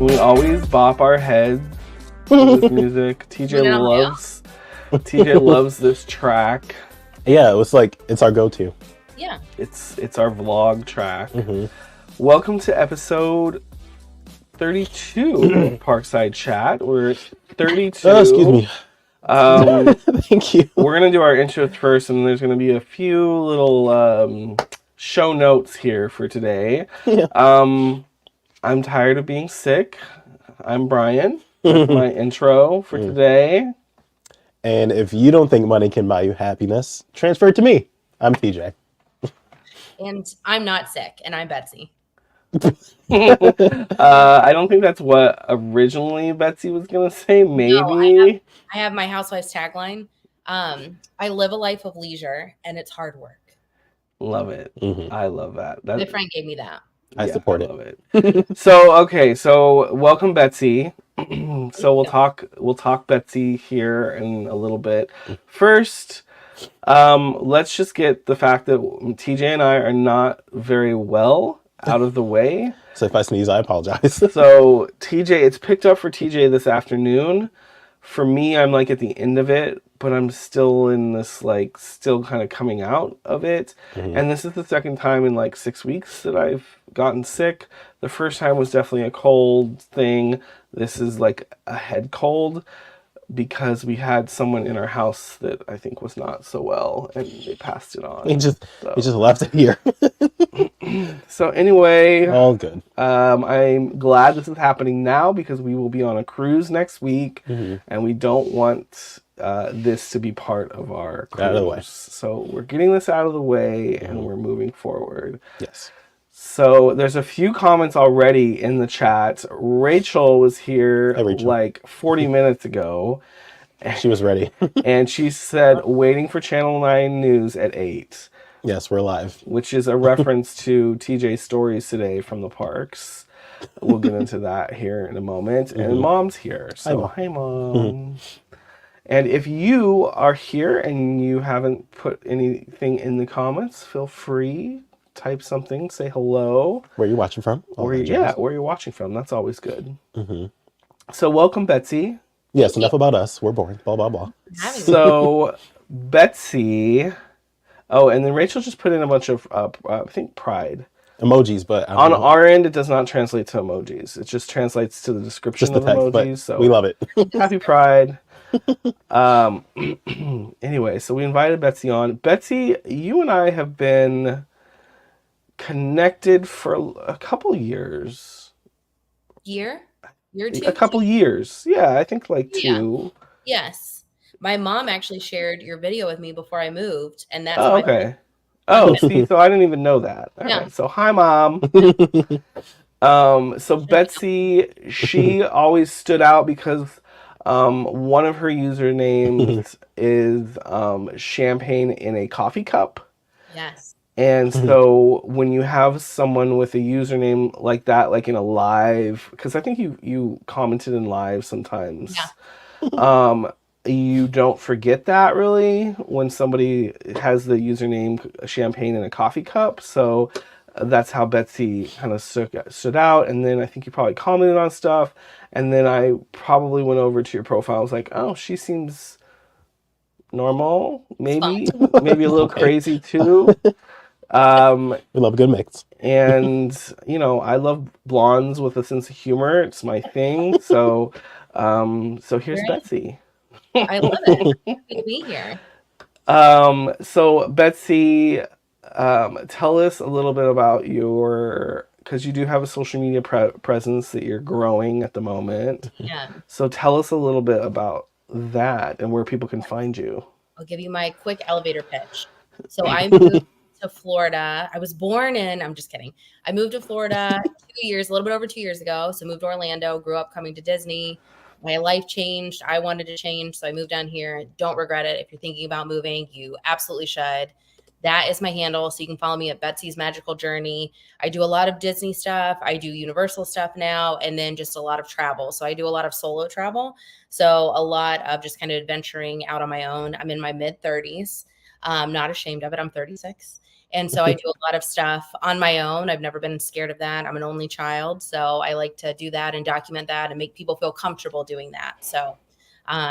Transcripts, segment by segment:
We always bop our heads to this music. TJ loves this track. Yeah, it was like it's our go-to. Yeah. It's our vlog track. Mm-hmm. Welcome to episode 32 of Parkside Chat. We're 32. Oh, excuse me. Thank you. We're going to do our intros first, and there's going to be a few little show notes here for today. Yeah. I'm tired of being sick. I'm Brian. That's my intro for today. And if you don't think money can buy you happiness, transfer it to me. I'm TJ. And I'm not sick, and I'm Betsy. I don't think that's what originally Betsy was going to say. Maybe. No, I have my housewife's tagline. I live a life of leisure, and it's hard work. Love it. Mm-hmm. I love that. My friend gave me that. I support it. Love it. So welcome, Betsy. So we'll talk Betsy here in a little bit. First, let's just get the fact that TJ and I are not very well out of the way. So if I sneeze, I apologize. So TJ, it's picked up for TJ this afternoon. For me, I'm like at the end of it, but I'm still in this still kind of coming out of it. Mm-hmm. And this is the second time in 6 weeks that I've gotten sick. The first time was definitely a cold thing. This is like a head cold because we had someone in our house that I think was not so well and they passed it on. He just left it here. So anyway, all good. I'm glad this is happening now because we will be on a cruise next week, and we don't want this to be part of our cruise. Out of the way. So we're getting this out of the way, and we're moving forward. Yes. So there's a few comments already in the chat. Rachel was here 40 minutes ago. She was ready. And she said, waiting for Channel 9 News at 8. Yes, we're live. Which is a reference to TJ's stories today from the parks. We'll get into that here in a moment. And Mom's here. So, hi, Mom. And if you are here and you haven't put anything in the comments, feel free. Type something. Say hello. Where are you watching from? Where you're watching from. That's always good. So, welcome, Betsy. Yes, enough about us. We're boring. Blah, blah, blah. So, Betsy... Oh, and then Rachel just put in a bunch of, I think, pride. Emojis, but... on our end, it does not translate to emojis. It just translates to the description of text, emojis. So we love it. Happy Pride. Anyway, so we invited Betsy on. Betsy, you and I have been connected for a couple years. Year or two? A couple years. Yeah, I think 2. Yes. My mom actually shared your video with me before I moved, and that's okay. Oh, see, so I didn't even know that. All right, so hi, Mom. So Betsy, she always stood out because one of her usernames is champagne in a coffee cup. Yes. And so when you have someone with a username like that, like in a live, because I think you commented in live sometimes. Yeah. You don't forget that really when somebody has the username champagne in a coffee cup. So that's how Betsy kind of stood out. And then I think you probably commented on stuff. And then I probably went over to your profile. I was like, oh, she seems normal. Maybe a little crazy too. We love a good mix. And, I love blondes with a sense of humor. It's my thing. So here's Betsy. I love it. Happy to be here. So Betsy, tell us a little bit about because you do have a social media presence that you're growing at the moment. Yeah. So tell us a little bit about that and where people can find you. I'll give you my quick elevator pitch. So I moved to Florida. I was born I'm just kidding. I moved to Florida a little bit over 2 years ago. So moved to Orlando, grew up coming to Disney. My life changed. I wanted to change. So I moved down here. Don't regret it. If you're thinking about moving, you absolutely should. That is my handle. So you can follow me at Betsy's Magical Journey. I do a lot of Disney stuff. I do Universal stuff now, and then just a lot of travel. So I do a lot of solo travel. So a lot of just kind of adventuring out on my own. I'm in my mid 30s. I'm not ashamed of it. I'm 36. And so I do a lot of stuff on my own. I've never been scared of that. I'm an only child. So I like to do that and document that and make people feel comfortable doing that. So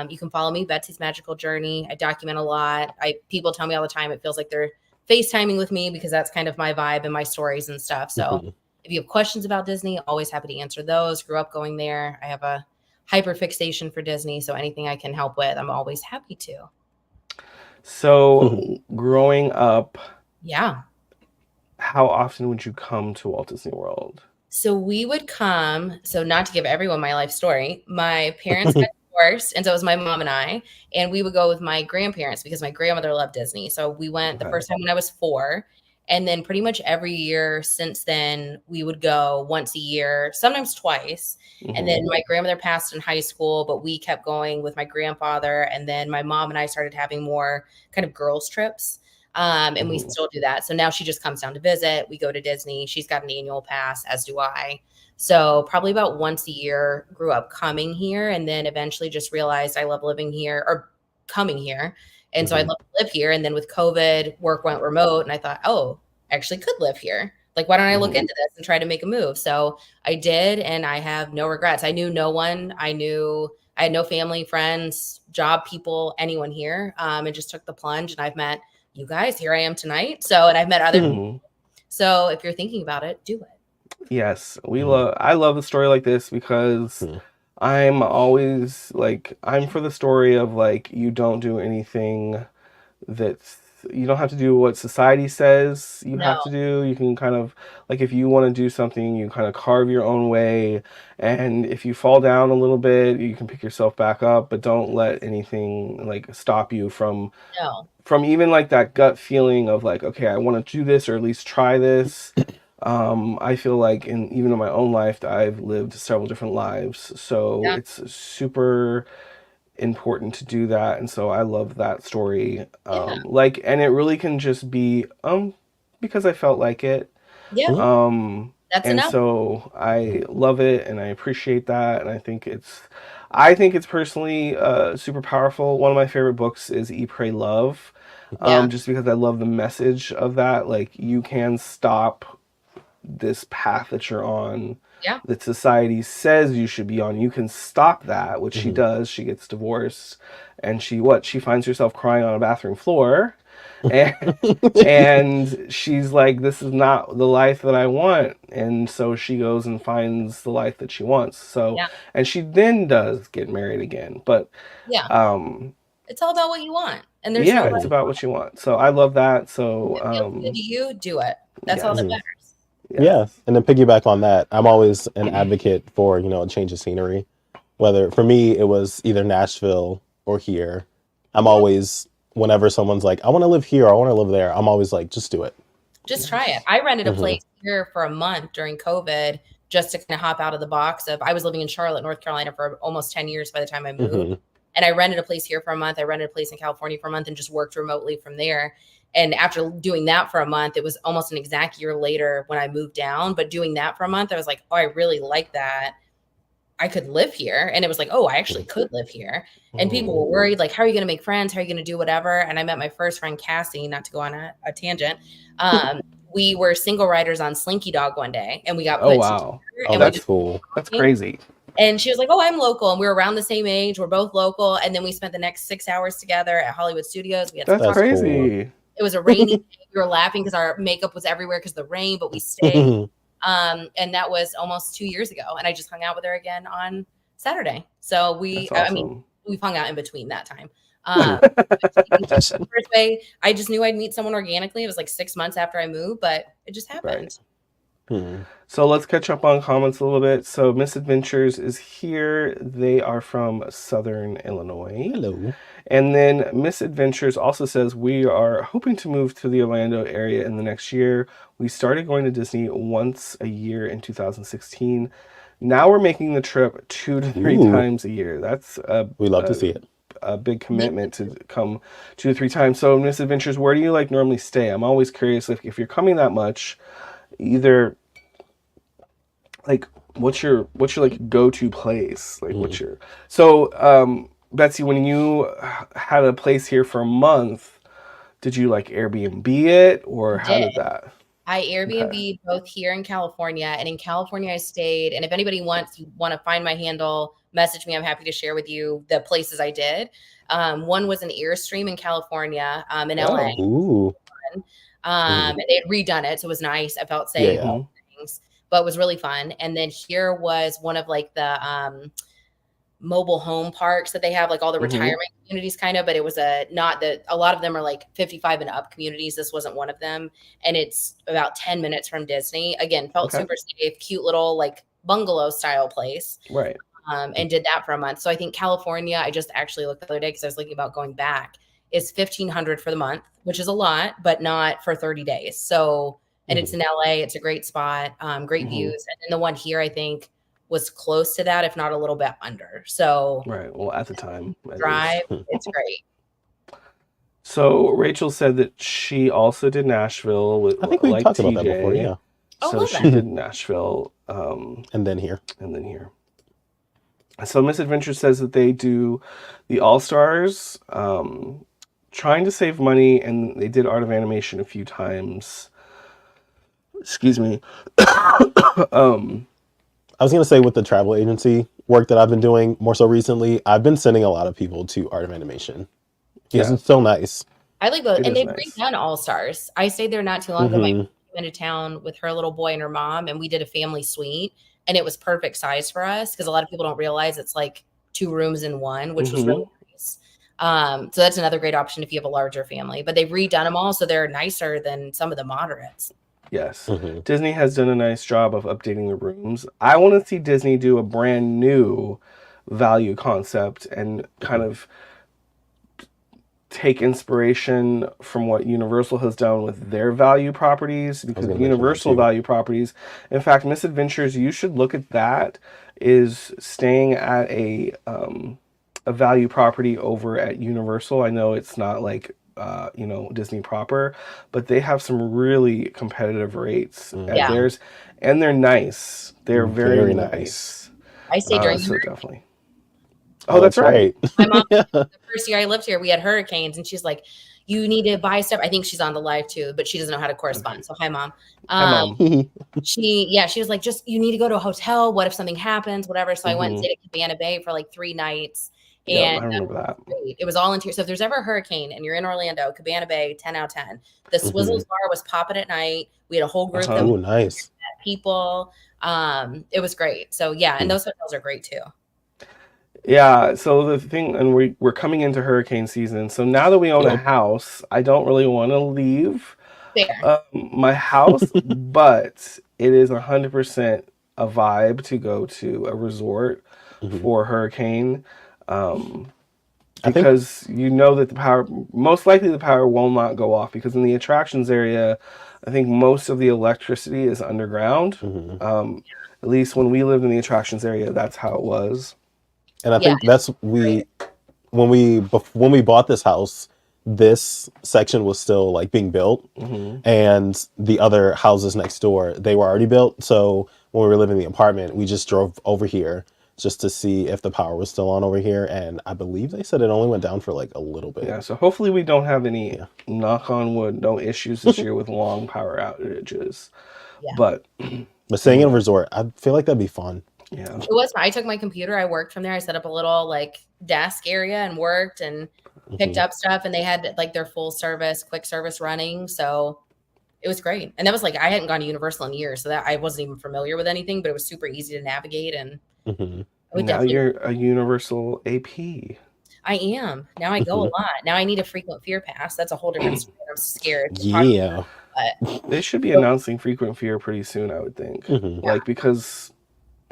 you can follow me, Betsy's Magical Journey. I document a lot. People tell me all the time it feels like they're FaceTiming with me because that's kind of my vibe and my stories and stuff. So if you have questions about Disney, always happy to answer those. Grew up going there. I have a hyper fixation for Disney. So anything I can help with, I'm always happy to. So growing up, yeah, how often would you come to Walt Disney World? So we would come. So not to give everyone my life story, my parents got divorced, and so it was my mom and I, and we would go with my grandparents because my grandmother loved Disney. So we went the first time when I was 4, and then pretty much every year since then we would go once a year, sometimes twice. And then my grandmother passed in high school, but we kept going with my grandfather, and then my mom and I started having more kind of girls trips. And we still do that. So now she just comes down to visit. We go to Disney. She's got an annual pass, as do I. So probably about once a year, grew up coming here, and then eventually just realized I love living here or coming here. And so I'd love to live here. And then with COVID, work went remote, and I thought, oh, I actually could live here. Like, why don't I look into this and try to make a move? So I did, and I have no regrets. I knew no one. I had no family, friends, job people, anyone here, and just took the plunge. And I've met you guys. Here I am tonight. So, and I've met other people. So if you're thinking about it, do it. Yes, I love a story like this because I'm always like, I'm for the story of like, you don't do anything you don't have to do what society says you have to do. You can kind of, like, if you want to do something, you kind of carve your own way. And if you fall down a little bit, you can pick yourself back up, but don't let anything like stop you from even like that gut feeling of like, okay, I want to do this or at least try this. I feel like even in my own life, I've lived several different lives. So it's super important to do that, and so I love that story. Like, and it really can just be because I felt like it. That's and enough. So I love it and I appreciate that, and I think it's personally super powerful. One of my favorite books is Eat, Pray, Love, just because I love the message of that. Like, you can stop this path that you're on, that society says you should be on. You can stop that, which she does. She gets divorced, and she finds herself crying on a bathroom floor, and she's like, this is not the life that I want. And so she goes and finds the life that she wants. So and she then does get married again, but it's all about what you want, and there's it's about what you want. So I love that. So if it feels good to you, do it. That's all that matters. Yeah, and to piggyback on that, I'm always an advocate for, a change of scenery. Whether, for me, it was either Nashville or here. I'm always, whenever someone's like, I want to live here, or I want to live there, I'm always like, just do it. Just try it. I rented a place here for a month during COVID just to kind of hop out of the box of, I was living in Charlotte, North Carolina for almost 10 years by the time I moved. And I rented a place here for a month. I rented a place in California for a month and just worked remotely from there. And after doing that for a month, it was almost an exact year later when I moved down. But doing that for a month, I was like, oh, I really like that. I could live here. And it was like, oh, I actually could live here. And people were worried, like, how are you going to make friends? How are you going to do whatever? And I met my first friend, Cassie, not to go on a tangent. We were single riders on Slinky Dog one day, and we got put together. And that's cool. That's crazy. And she was like, oh, I'm local. And we were around the same age. We're both local. And then we spent the next 6 hours together at Hollywood Studios. We had that's crazy. Cool. It was a rainy day. We were laughing because our makeup was everywhere because of the rain, but we stayed. And that was almost 2 years ago. And I just hung out with her again on Saturday. So we've hung out in between that time. First day, I just knew I'd meet someone organically. It was like 6 months after I moved, but it just happened. So let's catch up on comments a little bit. So Misadventures is here. They are from Southern Illinois. Hello. And then Misadventures also says, we are hoping to move to the Orlando area in the next year. We started going to Disney once a year in 2016. Now we're making the trip 2 to 3 times a year. That's we love to see it. A big commitment to come 2 to 3 times. So Misadventures, where do you like normally stay? I'm always curious if you're coming that much, either like what's your like go-to place? Like what's your Betsy, when you had a place here for a month, Did you like Airbnb it, or I how did. did that? I Okay. Airbnb both here in California, and in California I stayed. And if anybody want to find my handle, message me. I'm happy to share with you the places I did. One was an Airstream in California, in LA. Oh. Ooh. And they had redone it, so it was nice. I felt Yeah, safe, all things, but it was really fun. And then here was one of like the mobile home parks that they have, like all the retirement communities kind of, but it was a lot of them are like 55 and up communities. This wasn't one of them. And it's about 10 minutes from Disney. Again, felt Okay. super safe, cute little like bungalow style place. Right. And did that for a month. So I think California, I just actually looked the other day because I was thinking about going back, is $1,500 for the month, which is a lot, but not for 30 days. So, and it's in LA. It's a great spot, great views. And then the one here, I think, was close to that, if not a little bit under. So, Right. Well, at the time, drive, it's great. So Rachel said that she also did Nashville with, I think we like talked TJ. about that before. Yeah. Oh, So she did Nashville, and then here. So Misadventure says that they do the All Stars, trying to save money, and they did Art of Animation a few times. Excuse me. I was going to say, with the travel agency work that I've been doing more so recently, I've been sending a lot of people to Art of Animation because it's so nice. I like both. It And is they've nice. redone All Stars. I stayed there not too long ago. My mom came into town with her little boy and her mom, and we did a family suite, and it was perfect size for us because a lot of people don't realize it's like 2 rooms in one, which was really nice. So that's another great option if you have a larger family. But they've redone them all, so they're nicer than some of the moderates. Yes. Disney has done a nice job of updating the rooms. I want to see Disney do a brand new value concept and kind of take inspiration from what Universal has done with their value properties, because Universal value properties, in fact, Misadventures, you should look at that, is staying at a value property over at Universal. I know it's not like Disney proper, but they have some really competitive rates at theirs, and they're nice. They're very nice. I stayed during so definitely. Oh, that's right. My mom, the first year I lived here, we had hurricanes, and she's like, "You need to buy stuff." I think she's on the live too, but she doesn't know how to correspond. So hi, Mom. Hi, Mom. She was like, "Just you need to go to a hotel. What if something happens? Whatever." So I went and stayed at Cabana Bay for like 3 nights. And I remember that. It was all interior. So if there's ever a hurricane and you're in Orlando, Cabana Bay, 10 out of 10. The Swizzles bar was popping at night. We had a whole group of nice people. It was great. So yeah, and those hotels are great too. Yeah, so the thing, and we're coming into hurricane season, so now that we own a house, I don't really want to leave my house, but it is 100% a vibe to go to a resort for hurricane, because you know that most likely the power will not go off, because in the attractions area, I think most of the electricity is underground. At least when we lived in the attractions area, that's how it was. And I think that's when we bought this house, this section was still like being built, and the other houses next door, they were already built. So when we were living in the apartment, we just drove over here just to see if the power was still on over here. And I believe they said it only went down for like a little bit. Yeah, so hopefully we don't have any, knock on wood, no issues this year with long power outages. But staying in a resort, I feel like that'd be fun. Yeah, it was. I took my computer. I worked from there. I set up a little like desk area and worked and picked up stuff. And they had like their full service, quick service running. So it was great. And that was like, I hadn't gone to Universal in years, so that I wasn't even familiar with anything, but it was super easy to navigate. And now you're a Universal AP. I am. Now I go a lot. Now I need a frequent fear pass. That's a whole different story. I'm scared. But they should be announcing frequent fear pretty soon, I would think. Like, because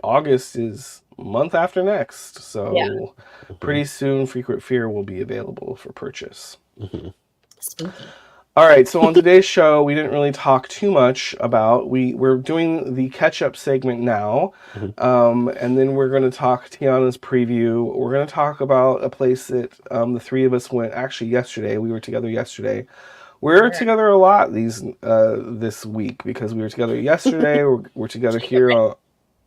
August is month after next, so pretty soon frequent fear will be available for purchase. Spooky. All right, so on today's show, we didn't really talk too much about, we're doing the catch-up segment now, and then we're going to talk Tiana's preview. We're going to talk about a place that the three of us went actually yesterday. We were together yesterday. We're together a lot this week, because we were together yesterday. we're together here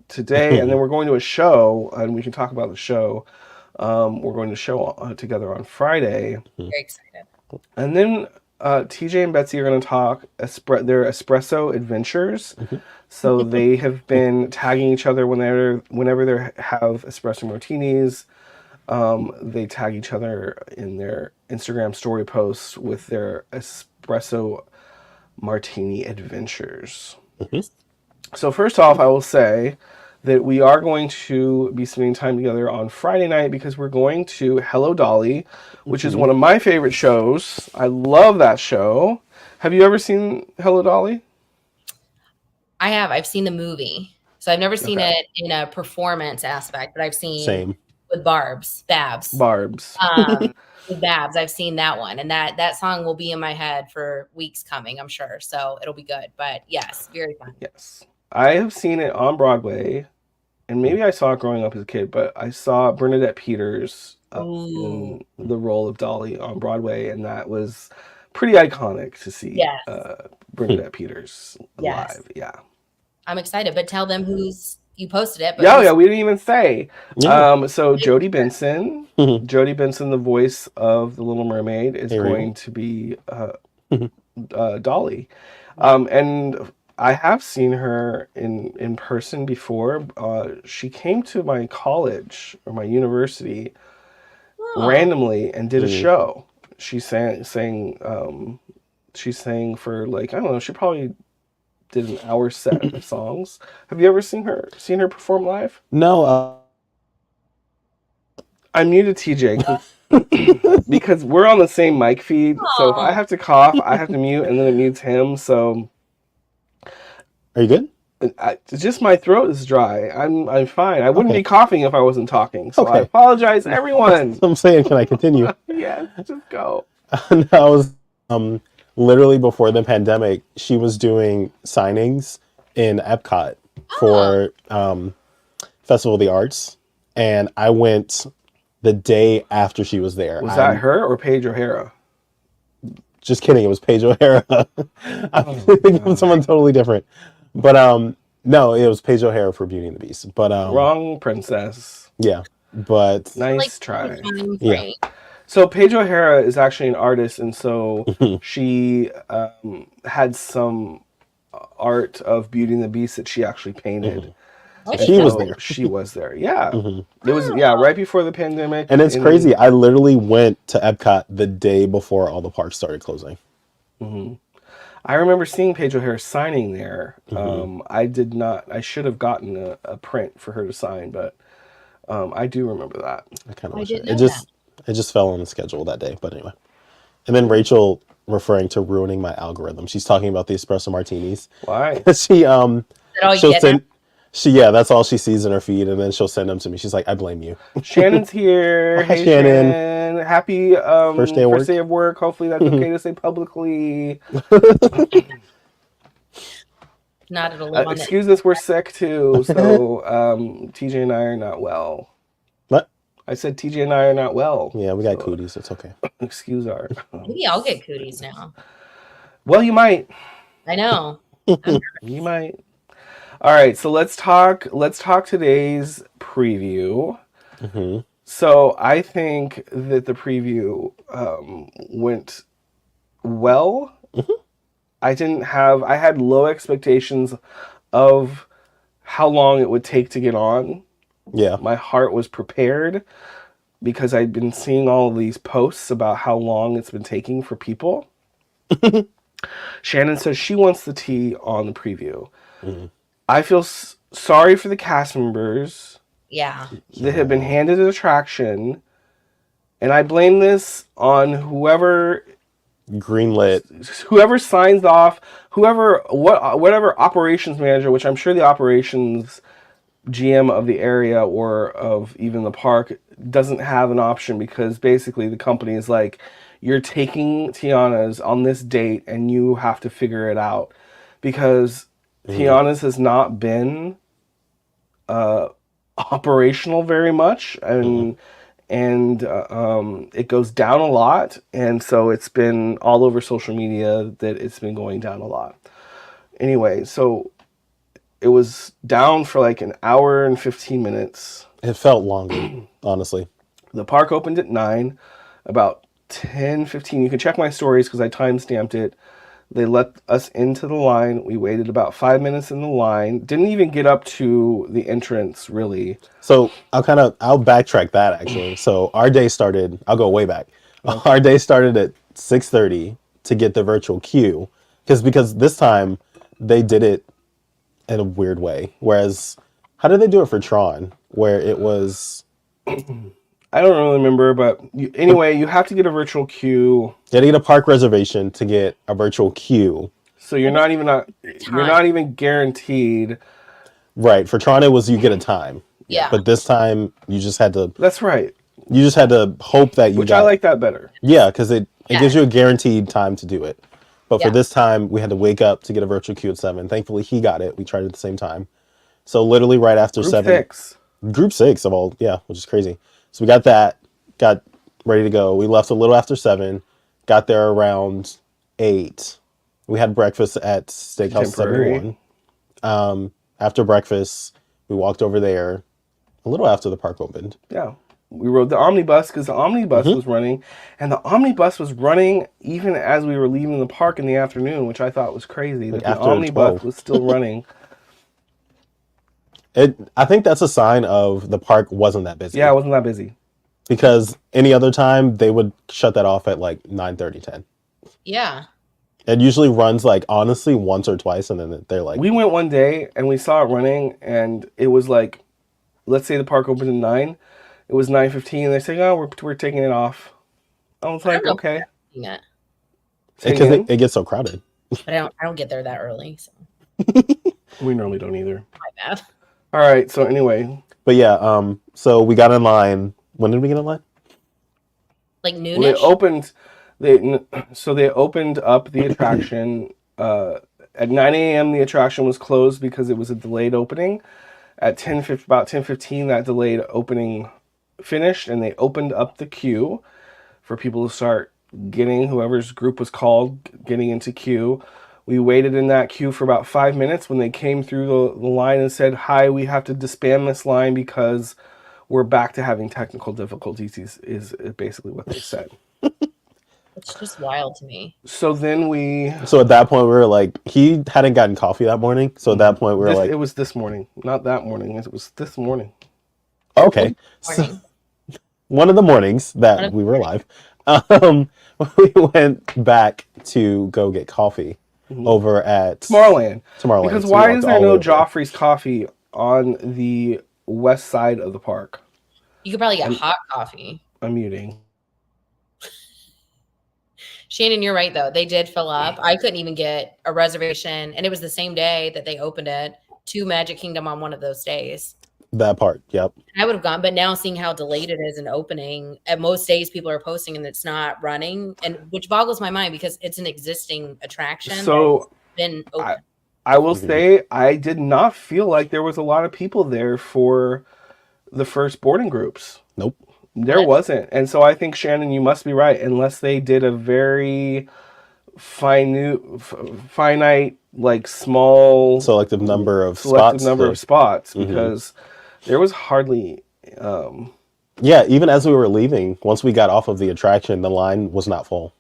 today, and then we're going to a show, and we can talk about the show. We're going to show together on Friday. Very excited. And then TJ and Betsy are going to talk their espresso adventures. So they have been tagging each other whenever they have espresso martinis. They tag each other in their Instagram story posts with their espresso martini adventures. So first off, I will say that we are going to be spending time together on Friday night because we're going to Hello Dolly, which is one of my favorite shows. I love that show. Have you ever seen Hello Dolly? I have. I've seen the movie. So I've never seen it in a performance aspect, but I've seen with Babs. With Babs, I've seen that one, and that song will be in my head for weeks coming, I'm sure. So it'll be good. But yes, very fun. Yes, I have seen it on Broadway, and maybe I saw it growing up as a kid. But I saw Bernadette Peters in the role of Dolly on Broadway, and that was pretty iconic to see Bernadette Peters live. Yeah, I'm excited. But tell them you posted it. But we didn't even say. So Jodie Benson, the voice of The Little Mermaid, is going to be Dolly. And I have seen her in person before. She came to my college or my university randomly and did a show. She sang for like, I don't know, she probably did an hour set of songs. Have you ever seen her perform live? No. I'm muted TJ because we're on the same mic feed. So if I have to cough, I have to mute, and then it mutes him. So are you good? Just my throat is dry. I'm fine. I wouldn't be coughing if I wasn't talking. So I apologize, everyone. I'm saying, can I continue? Yeah, just go. No, I was literally before the pandemic. She was doing signings in Epcot for Festival of the Arts, and I went the day after she was there. Was that her or Paige O'Hara? Just kidding. It was Paige O'Hara. I'm thinking of someone totally different. But no, it was Paige O'Hara for Beauty and the Beast. But wrong princess. Yeah, but nice try. Yeah. So Paige O'Hara is actually an artist, and so she had some art of Beauty and the Beast that she actually painted. She was there. She was there. Yeah. It was right before the pandemic. And it's crazy. I literally went to Epcot the day before all the parks started closing. I remember seeing Paige O'Hara signing there. I did not. I should have gotten a print for her to sign, but I do remember that. I kind of wish it just fell on the schedule that day. But anyway. And then Rachel referring to ruining my algorithm. She's talking about the espresso martinis. Why? That's all she sees in her feed, and then she'll send them to me. She's like, I blame you. Shannon's here. Hey, Shannon. Happy first day of work. Hopefully that's okay to say publicly. Not at all. Excuse us, we're sick too. So TJ and I are not well. What? I said TJ and I are not well. Yeah, we got cooties. It's okay. Excuse our. Maybe I'll get cooties now. Well, you might. I know. You might. All right, so let's talk today's preview. So I think that the preview went well. I had low expectations of how long it would take to get on. Yeah. My heart was prepared because I'd been seeing all of these posts about how long it's been taking for people. Shannon says she wants the tea on the preview. I feel sorry for the cast members that have been handed an attraction, and I blame this on whoever signs off, whatever operations manager, which I'm sure the operations GM of the area or of even the park doesn't have an option, because basically the company is like, you're taking Tiana's on this date and you have to figure it out, because Tiana's has not been operational very much, and it goes down a lot, and so it's been all over social media that it's been going down a lot. Anyway, so it was down for like an hour and 15 minutes. It felt longer, honestly. The park opened at 9. About 10:15. You can check my stories because I timestamped it. They let us into the line. We waited about 5 minutes in the line. Didn't even get up to the entrance, really. So I'll backtrack that actually. So our day started. I'll go way back. Okay. Our day started at 6:30 to get the virtual queue, because this time they did it in a weird way. Whereas, how did they do it for Tron? Where it was. I don't really remember, but anyway, you have to get a virtual queue. You had to get a park reservation to get a virtual queue. So you're not even guaranteed. Right. For Tron, it was you get a time. Yeah. But this time, you just had to. That's right. You just had to hope that you Which I like that better. Yeah, because it gives you a guaranteed time to do it. But for this time, we had to wake up to get a virtual queue at 7. Thankfully, he got it. We tried it at the same time. So literally right after 7. Group 6 of all, which is crazy. So we got that, got ready to go. We left a little after 7, got there around 8. We had breakfast at Steakhouse 71. After breakfast, we walked over there a little after the park opened. Yeah. We rode the omnibus because the omnibus was running. And the omnibus was running even as we were leaving the park in the afternoon, which I thought was crazy. That the omnibus was still running. I think that's a sign of the park wasn't that busy. Yeah, it wasn't that busy. Because any other time, they would shut that off at like 9:30, 10. Yeah. It usually runs like, honestly, once or twice, and then they're like... We went one day, and we saw it running, and it was like, let's say the park opened at 9. It was 9:15, and they said, oh, we're taking it off. I was like, okay. Because it gets so crowded. But I don't get there that early, so... We normally don't either. My bad. All right, so anyway. But yeah, so we got in line. When did we get in line? Like noonish? Well, they opened up the attraction. At 9 a.m., the attraction was closed because it was a delayed opening. At about 10:15, that delayed opening finished, and they opened up the queue for people to start getting, whoever's group was called, getting into queue. We waited in that queue for about 5 minutes. When they came through the line and said, hi, we have to disband this line because we're back to having technical difficulties, is basically what they said. It's just wild to me. So then So at that point, we were like, he hadn't gotten coffee that morning. So at that point, we were like... It was this morning. Not that morning. It was this morning. Okay. So, one of the mornings that we were live, we went back to go get coffee. Over at Tomorrowland. Because So why is there no Joffrey's coffee on the west side of the park? You could probably get hot coffee. I'm muting. Shannon, you're right, though. They did fill up. I couldn't even get a reservation. And it was the same day that they opened it to Magic Kingdom on one of those days. That part, yep. I would have gone, but now seeing how delayed it is in opening, at most days people are posting and it's not running, and which boggles my mind because it's an existing attraction. So been open. I will say I did not feel like there was a lot of people there for the first boarding groups. Nope. There wasn't. And so I think, Shannon, you must be right, unless they did a very finite, like small selective number of spots because there was hardly even as we were leaving, once we got off of the attraction, the line was not full.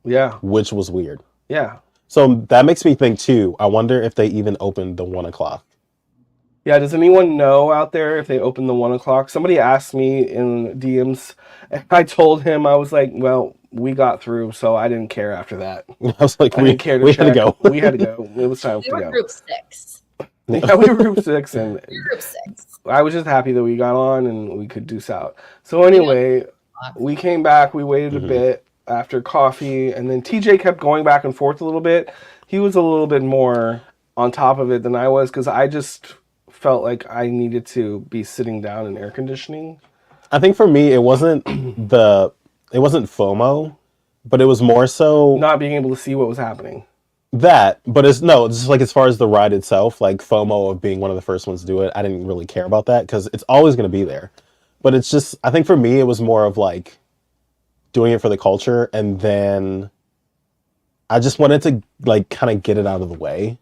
Yeah. Which was weird. Yeah. So that makes me think too, I wonder if they even opened the 1 o'clock. Yeah, does anyone know out there if they opened the 1 o'clock? Somebody asked me in DMs, and I told him, I was like, well, we got through, so I didn't care after that. I was like, we had to go. We had to go. It was time to go. We were group 6. Yeah, we were group 6. And group 6. I was just happy that we got on and we could deuce out. So anyway, we came back. We waited a bit after coffee, and then TJ kept going back and forth a little bit. He was a little bit more on top of it than I was because I just felt like I needed to be sitting down in air conditioning. I think for me, it wasn't FOMO, but it was more so not being able to see what was happening. That, but it's just like as far as the ride itself, like FOMO of being one of the first ones to do it, I didn't really care about that because it's always going to be there. But it's just, I think for me, it was more of like doing it for the culture, and then I just wanted to like kind of get it out of the way,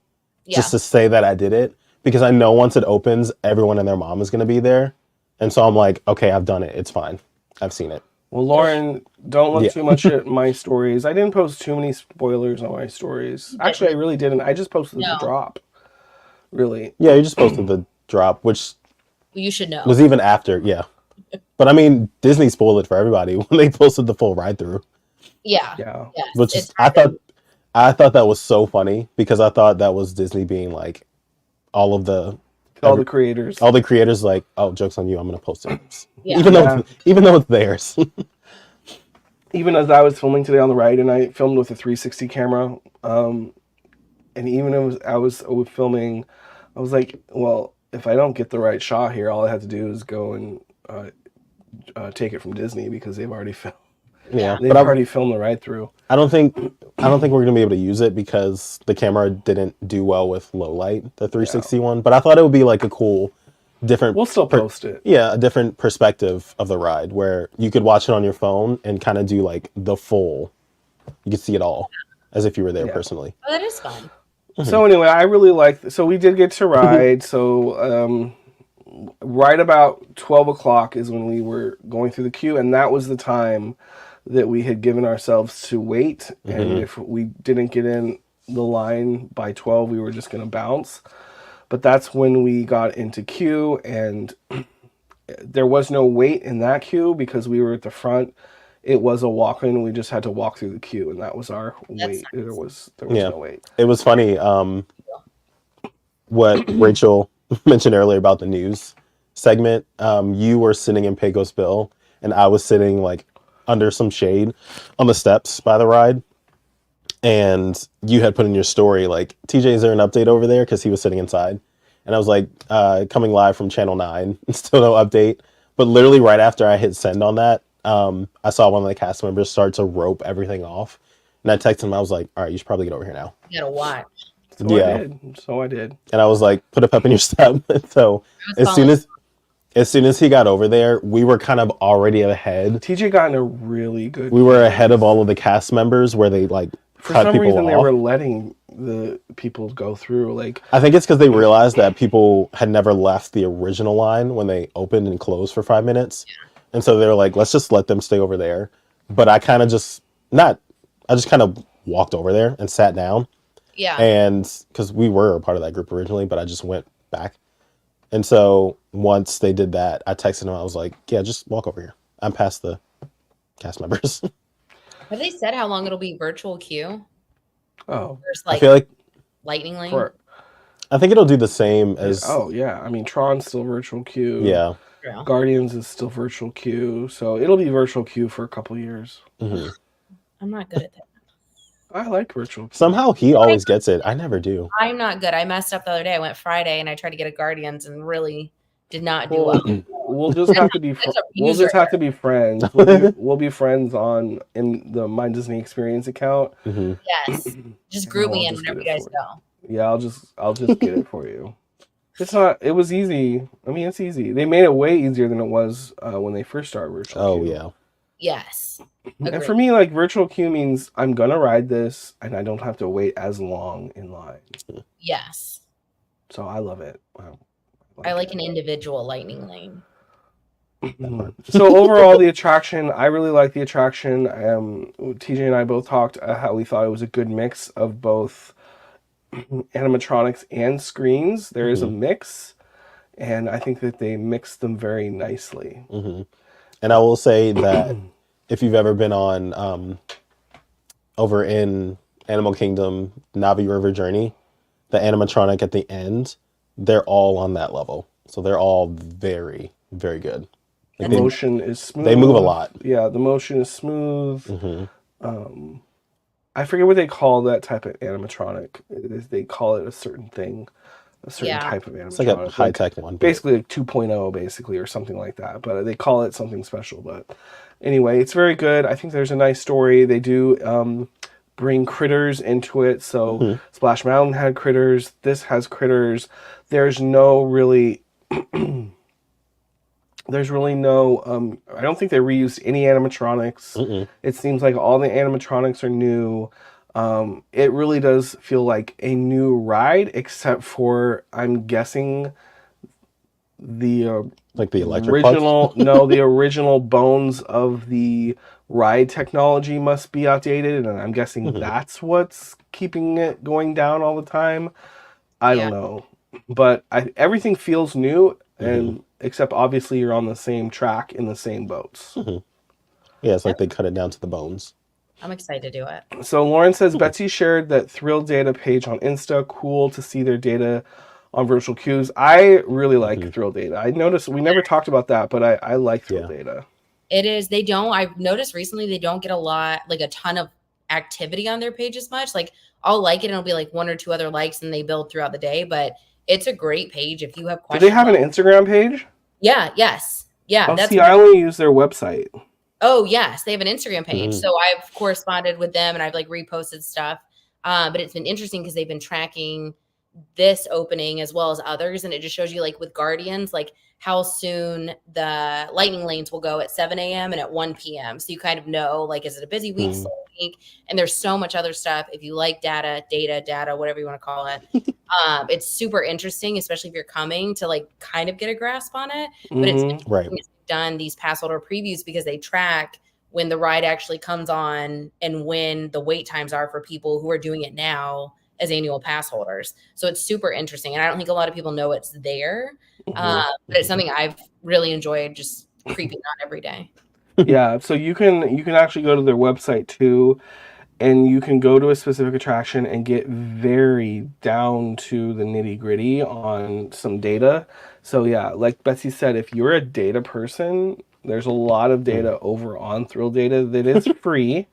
just to say that I did it. Because I know once it opens, everyone and their mom is going to be there. And so I'm like, okay, I've done it. It's fine. I've seen it. Well, Lauren, don't look Yeah. too much at my stories. I didn't post too many spoilers on my stories. Actually, I really didn't. I just posted the No, drop. Really. Yeah, you just posted the drop, which you should know. was even after, yeah. But I mean, Disney spoiled it for everybody when they posted the full ride through, Yeah. Yeah. Yes. which is It's happened. I thought that was so funny because I thought that was Disney being like all of the All the creators. all the creators like, oh, joke's on you, I'm gonna post it, Yeah. even though it's theirs. Even as I was filming today on the ride, and I filmed with a 360 camera, and even as I was filming, I was like, well, if I don't get the right shot here, all I have to do is go and take it from Disney because they've already filmed. Yeah, They've already filmed the ride through. I don't think we're gonna be able to use it because the camera didn't do well with low light, the 360 one. But I thought it would be like a cool, different. We'll still post it. Yeah, a different perspective of the ride where you could watch it on your phone and kind of do like the full. You could see it all, as if you were there personally. Oh, that is fun. So anyway, I really like. So we did get to ride. So right about 12 o'clock is when we were going through the queue, and that was the time that we had given ourselves to wait. And if we didn't get in the line by 12, we were just going to bounce. But that's when we got into queue, and there was no wait in that queue because we were at the front. It was a walk-in. We just had to walk through the queue, and that was our wait. Nice. There was no wait. It was funny. What Rachel mentioned earlier about the news segment. You were sitting in Pecos Bill, and I was sitting like under some shade on the steps by the ride. And you had put in your story like, TJ, is there an update over there? Because he was sitting inside. And I was like, coming live from Channel 9. Still no update. But literally right after I hit send on that, I saw one of the cast members start to rope everything off. And I texted him. I was like, all right, you should probably get over here now. You gotta watch. So I did. And I was like, put a pep in your step. So as soon as he got over there, we were kind of already ahead. TJ got in a really good. We were ahead of all of the cast members where they like for cut some people reason off. They were letting the people go through. Like I think it's because they realized that people had never left the original line when they opened and closed for 5 minutes, and so they were like, let's just let them stay over there. But I kind of just kind of walked over there and sat down. Yeah. And because we were a part of that group originally, but I just went back. And so once they did that, I texted him. I was like, yeah, just walk over here. I'm past the cast members. Have they said how long it'll be virtual queue? Oh, There's I feel like lightning lane. I think it'll do the same as. Oh yeah, I mean Tron's still virtual queue. Yeah. Guardians is still virtual queue, so it'll be virtual queue for a couple years. Mm-hmm. I'm not good at that. I like virtual queue. Somehow he always gets it. I never do. I'm not good. I messed up the other day. I went Friday and I tried to get a Guardians and really did not do well. We'll just have to be. We'll just have to be friends. We'll be friends in the My Disney Experience account. Mm-hmm. Yes, just group me in whenever you guys go. Yeah, I'll just get it for you. It's not. It was easy. I mean, it's easy. They made it way easier than it was when they first started virtual queue. Yeah. Yes. And Agreed. for me, like virtual queue means I'm gonna ride this, and I don't have to wait as long in line. Yes. So I love it. Wow. I like an individual lightning lane. So overall, the attraction, I really like the attraction. TJ and I both talked how we thought it was a good mix of both animatronics and screens. There is a mix, and I think that they mixed them very nicely. Mm-hmm. And I will say that if you've ever been on over in Animal Kingdom, Navi River Journey, the animatronic at the end, they're all on that level. So they're all very, very good. Like the motion is smooth. They move a lot. Yeah, the motion is smooth. Mm-hmm. I forget what they call that type of animatronic. They call it a certain thing. A certain type of animatronic. It's like a high-tech one. Basically like 2.0, basically, or something like that. But they call it something special. But anyway, it's very good. I think there's a nice story. They do bring critters into it. So Splash Mountain had critters. This has critters. There's no really... There's really no... I don't think they reused any animatronics. Mm-mm. It seems like all the animatronics are new. It really does feel like a new ride, except for, I'm guessing, Like the electric parts? the original bones of the ride technology must be outdated, and I'm guessing that's what's keeping it going down all the time. I don't know, but everything feels new, and except obviously you're on the same track in the same boats. Yeah, it's like they cut it down to the bones. I'm excited to do it. So Lauren says Betsy shared that Thrill Data page on Insta. Cool to see their data on virtual queues. I really like Thrill Data. I noticed we never talked about that, but I like Thrill Data. It is. They don't. I've noticed recently they don't get a ton of activity on their page as much. Like I'll like it and it'll be like 1 or 2 other likes and they build throughout the day. But it's a great page if you have questions. Do they have an Instagram page? Yeah. Yes. Yeah. Oh, I only use their website. Oh, yes. They have an Instagram page. So I've corresponded with them and I've like reposted stuff. But it's been interesting because they've been tracking this opening as well as others. And it just shows you like with Guardians, like how soon the lightning lanes will go at 7 a.m. and at 1 p.m. So you kind of know, like, is it a busy week, slow week? And there's so much other stuff. If you like data, whatever you want to call it, it's super interesting, especially if you're coming to like kind of get a grasp on it. But it's done these pass holder previews because they track when the ride actually comes on and when the wait times are for people who are doing it now as annual pass holders. So it's super interesting. And I don't think a lot of people know it's there. But it's something I've really enjoyed just creeping on every day. Yeah. So you can actually go to their website too, and you can go to a specific attraction and get very down to the nitty gritty on some data. So yeah, like Betsy said, if you're a data person, there's a lot of data over on Thrill Data that is free.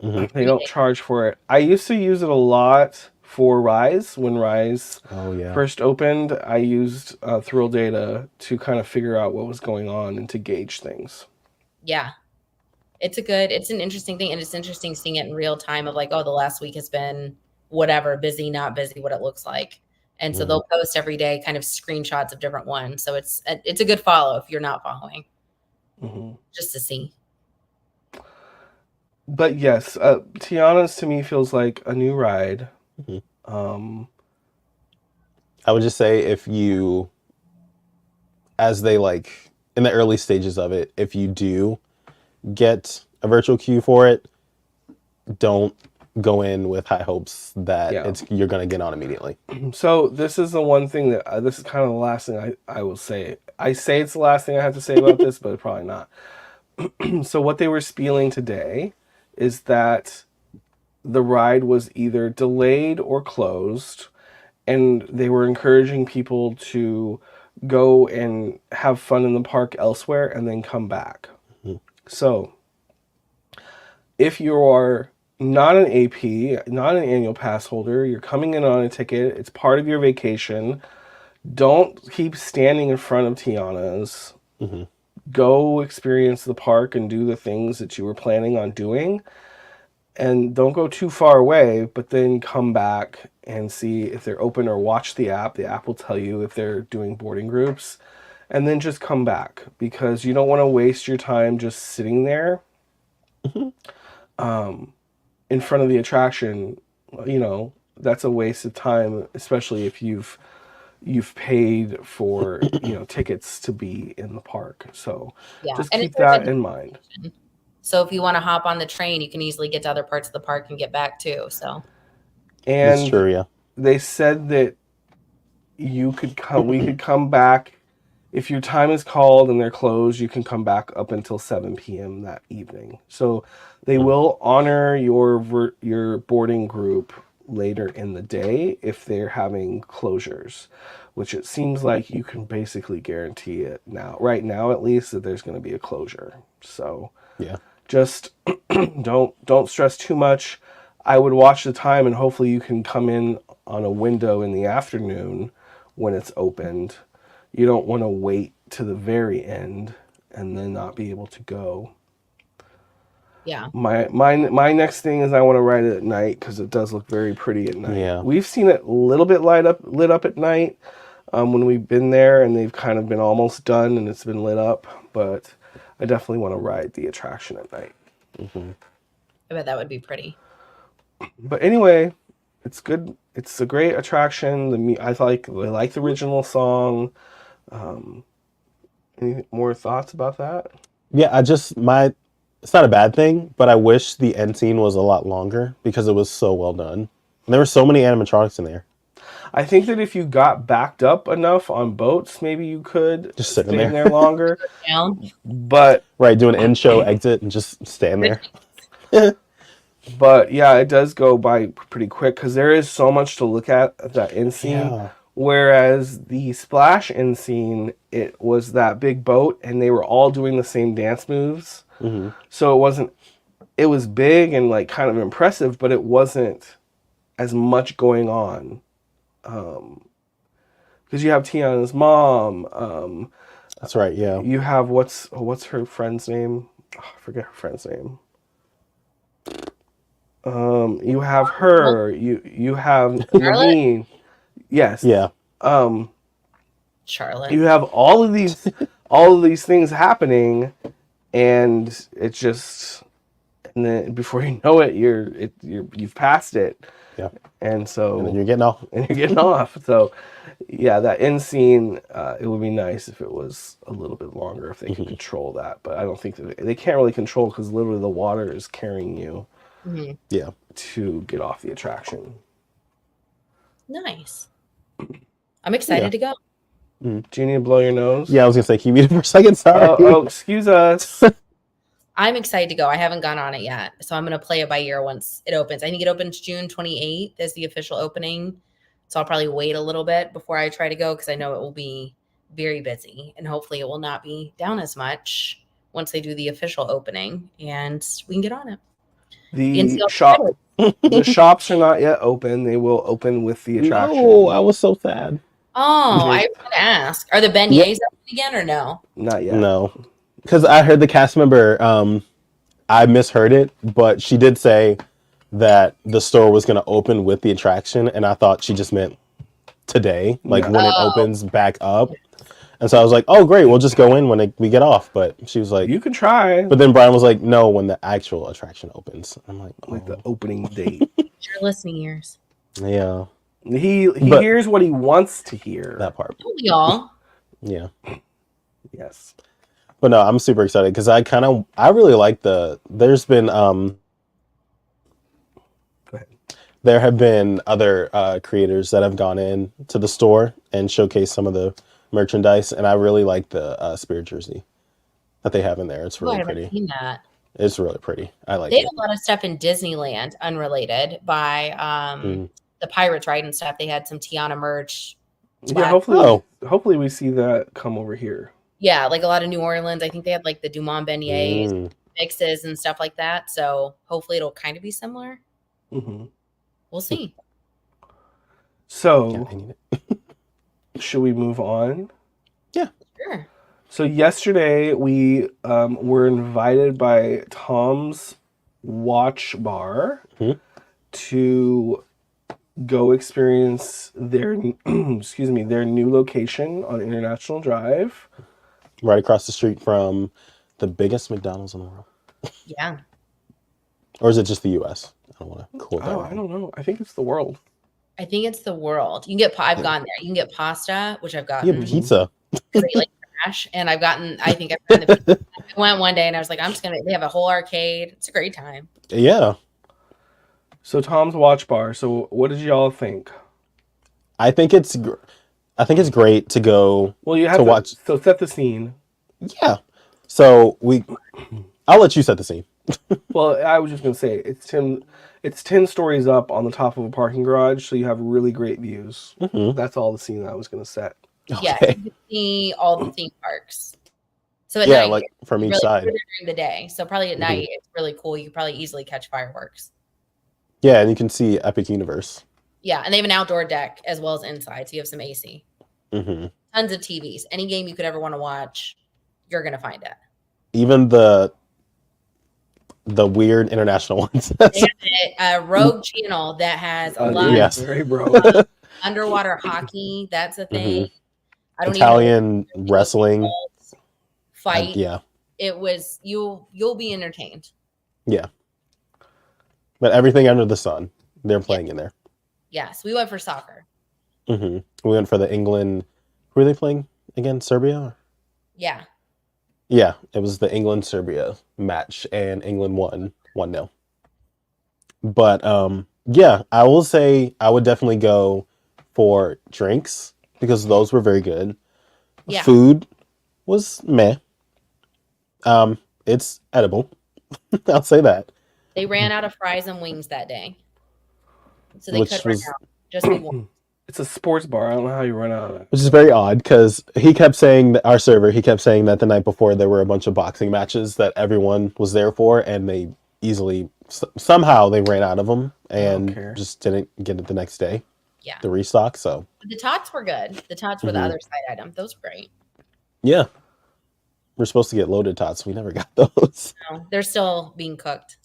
They don't charge for it. I used to use it a lot for Rise. When Rise first opened, I used Thrill Data to kind of figure out what was going on and to gauge things. Yeah. It's an interesting thing. And it's interesting seeing it in real time of like, oh, the last week has been whatever, busy, not busy, what it looks like. And so they'll post every day kind of screenshots of different ones. So it's a good follow if you're not following, just to see. But yes, Tiana's to me feels like a new ride. I would just say if you, as they like in the early stages of it, if you do get a virtual queue for it, don't go in with high hopes that you're going to get on immediately. So this is the one thing that this is kind of the last thing I will say. I say it's the last thing I have to say about this, but probably not. So what they were spieling today is that the ride was either delayed or closed, and they were encouraging people to go and have fun in the park elsewhere and then come back. So if you are not an AP, not an annual pass holder, you're coming in on a ticket, it's part of your vacation, don't keep standing in front of Tiana's. Go experience the park and do the things that you were planning on doing. And don't go too far away, but then come back and see if they're open or watch the app. The app will tell you if they're doing boarding groups. And then just come back because you don't want to waste your time just sitting there in front of the attraction. You know, that's a waste of time, especially if you've paid for, tickets to be in the park. So just keep that in mind. So if you want to hop on the train, you can easily get to other parts of the park and get back too. So, and that's true, they said that we could come back if your time is called and they're closed. You can come back up until 7 p.m. that evening. So they will honor your boarding group later in the day if they're having closures, which it seems like you can basically guarantee it now, right now at least, that there's going to be a closure. So just don't stress too much. I would watch the time and hopefully you can come in on a window in the afternoon when it's opened. You don't want to wait to the very end and then not be able to go. Yeah. My next thing is I want to ride it at night because it does look very pretty at night. Yeah. We've seen it a little bit lit up at night when we've been there, and they've kind of been almost done and it's been lit up. But I definitely want to ride the attraction at night. I bet that would be pretty. But anyway, it's good. It's a great attraction. I like the original song. Um, any more thoughts about that? Yeah, it's not a bad thing, but I wish the end scene was a lot longer because it was so well done. And there were so many animatronics in there. I think that if you got backed up enough on boats, maybe you could Just sitting stay in there. there longer. Down. But Right, do an in show exit and just stand there. But yeah, it does go by pretty quick because there is so much to look at that end scene. Yeah. Whereas the splash end scene, it was that big boat and they were all doing the same dance moves. Mm-hmm. So it was big and like kind of impressive, but it wasn't as much going on. Because you have Tiana's mom. That's right, yeah. You have what's her friend's name? Oh, I forget her friend's name. You have her. You have Naveen. Yes. Yeah. Charlotte. You have all of these things happening, and it's just, and then before you know it, you've passed it. Yeah. And so And then you're getting off. So, yeah, that end scene, it would be nice if it was a little bit longer if they could control that. But I don't think that they can't really control because literally the water is carrying you Yeah. to get off the attraction. Nice. I'm excited to go. Do you need to blow your nose? Yeah, I was gonna say, can you mute it for a second? Sorry. Oh, excuse us. I'm excited to go. I haven't gone on it yet. So I'm going to play it by ear once it opens. I think it opens June 28th as the official opening. So I'll probably wait a little bit before I try to go because I know it will be very busy and hopefully it will not be down as much once they do the official opening and we can get on it. The shops are not yet open. They will open with the attraction. No, I was so sad. Oh, I was going to ask. Are the beignets open again or no? Not yet. No. Because I heard the cast member, I misheard it, but she did say that the store was going to open with the attraction, and I thought she just meant today, like when it opens back up. And so I was like, oh, great, we'll just go in when we get off. But she was like... You can try. But then Brian was like, no, when the actual attraction opens. I'm like... Oh. Like the opening date. Your listening ears. Yeah. He hears what he wants to hear. That part. Don't we all? Yeah. Yes. But no, I'm super excited because I really like there's been Go ahead. there have been other creators that have gone in to the store and showcased some of the merchandise, and I really like the spirit jersey that they have in there. It's really I pretty. haven't seen that. It's really pretty. I like They it. had a lot of stuff in Disneyland unrelated by the Pirates ride and stuff. They had some Tiana merch. Yeah, hopefully we see that come over here. Yeah, like a lot of New Orleans. I think they had like the Dumont beignets, mixes, and stuff like that. So hopefully it'll kind of be similar. Mm-hmm. We'll see. So, should we move on? Yeah. Sure. So yesterday we were invited by Tom's Watch Bar to go experience their their new location on International Drive. Right across the street from the biggest McDonald's in the world. Yeah. Or is it just the U.S.? I don't want to quote that. I don't know. I think it's the world. I think it's the world. You can get. I've gone there. You can get pasta, which I've gotten. Yeah, pizza. Because I like trash, and I've gotten. I think I've gotten the pizza. I went one day and I was like, I'm just gonna. They have a whole arcade. It's a great time. Yeah. So Tom's Watch Bar. So what did y'all think? I think it's great to go. Well, you have to watch. So set the scene. Yeah. So I'll let you set the scene. Well, I was just gonna say it's 10 stories up on the top of a parking garage, so you have really great views. Mm-hmm. That's all the scene I was gonna set. Okay. Yeah, you can see all the theme parks. So at yeah, night, like from each really side during the day. So probably at night, it's really cool. You could probably easily catch fireworks. Yeah, and you can see Epic Universe. Yeah, and they have an outdoor deck as well as inside, so you have some AC. Mm-hmm. Tons of TVs. Any game you could ever want to watch, you're gonna find it. Even the weird international ones. They have a Rogue channel that has a lot very of underwater hockey. That's a thing. I don't Italian wrestling fight. Yeah, it was you'll be entertained. Yeah, but everything under the sun, they're playing in there. Yes, we went for soccer. We went for the England. Who are they playing? against Serbia? Yeah. Yeah, it was the England-Serbia match, and England won 1-0. But yeah, I will say I would definitely go for drinks because those were very good. Yeah. Food was meh. It's edible. I'll say that. They ran out of fries and wings that day. So they could Which run was out. Just need one. It's a sports bar. I don't know how you run out of it. which is very odd because he kept saying that our server, he kept saying that the night before there were a bunch of boxing matches that everyone was there for, and they easily somehow they ran out of them and care. just didn't get it the next day. Yeah. The restock. So The tots were good. The tots were the other side item. Those were great. yeah, we're supposed to get loaded tots. We never got those. No, they're still being cooked.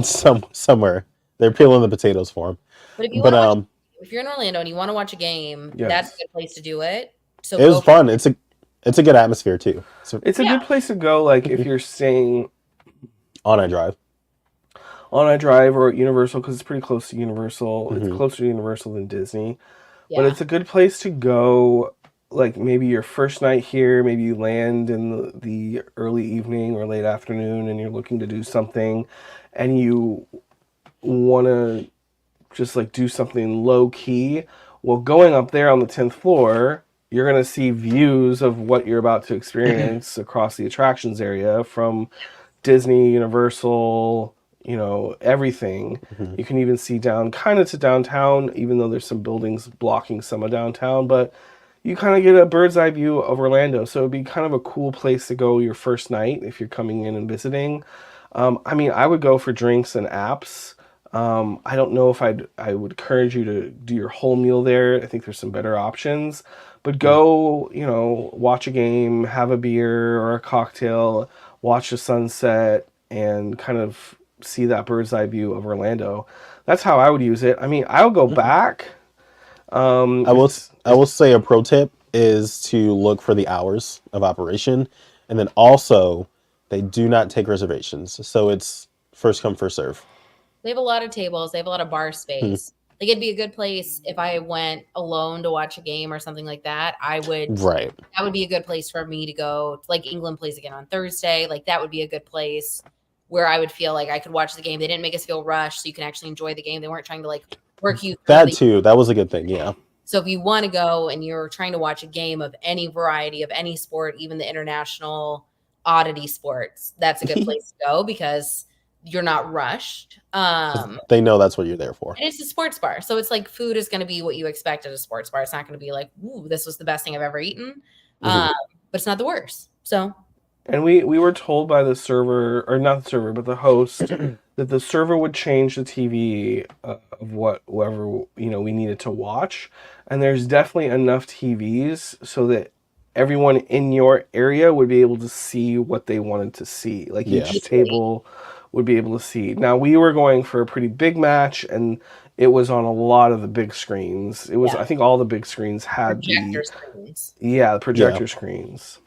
Somewhere they're peeling the potatoes for him. But if you But want to if you're in Orlando and you want to watch a game, Yes. that's a good place to do it. So it was fun. It's a good atmosphere too. So It's a good place to go, like if you're staying on a drive. on a drive or at Universal, because it's pretty close to Universal. It's closer to Universal than Disney. Yeah. But it's a good place to go, like maybe your first night here, maybe you land in the early evening or late afternoon and you're looking to do something and you want to just like do something low key. Well, going up there on the 10th floor, you're going to see views of what you're about to experience across the attractions area from Disney, Universal, you know, everything. You can even see down kind of to downtown, even though there's some buildings blocking some of downtown, but you kind of get a bird's eye view of Orlando. So it'd be kind of a cool place to go your first night if you're coming in and visiting. I mean, I would go for drinks and apps. I don't know if I would encourage you to do your whole meal there. I think there's some better options. But go, you know, watch a game, have a beer or a cocktail, watch the sunset, and kind of see that bird's eye view of Orlando. That's how I would use it. I mean, I'll go back. I will say a pro tip is to look for the hours of operation, and then also they do not take reservations, so it's first come first serve. They have a lot of tables. They have a lot of bar space. Like it'd be a good place if I went alone to watch a game or something like that. Right. That would be a good place for me to go. Like England plays again on Thursday. Like that would be a good place where I would feel like I could watch the game. They didn't make us feel rushed, so you can actually enjoy the game. They weren't trying to like work you. That too. That was a good thing. Yeah. So if you want to go and you're trying to watch a game of any variety of any sport, even the international oddity sports, that's a good place to go because you're not rushed. They know that's what you're there for. And it's a sports bar. So it's like food is going to be what you expect at a sports bar. It's not going to be like, ooh, this was the best thing I've ever eaten. But it's not the worst. So. And we were told by the server, or not the server, but the host, that the server would change the TV of whatever, you know, we needed to watch. And there's definitely enough TVs so that everyone in your area would be able to see what they wanted to see. Like each table would be able to see. Now we were going for a pretty big match, and it was on a lot of the big screens. It was, I think, all the big screens had projector screens. Yeah, the projector screens.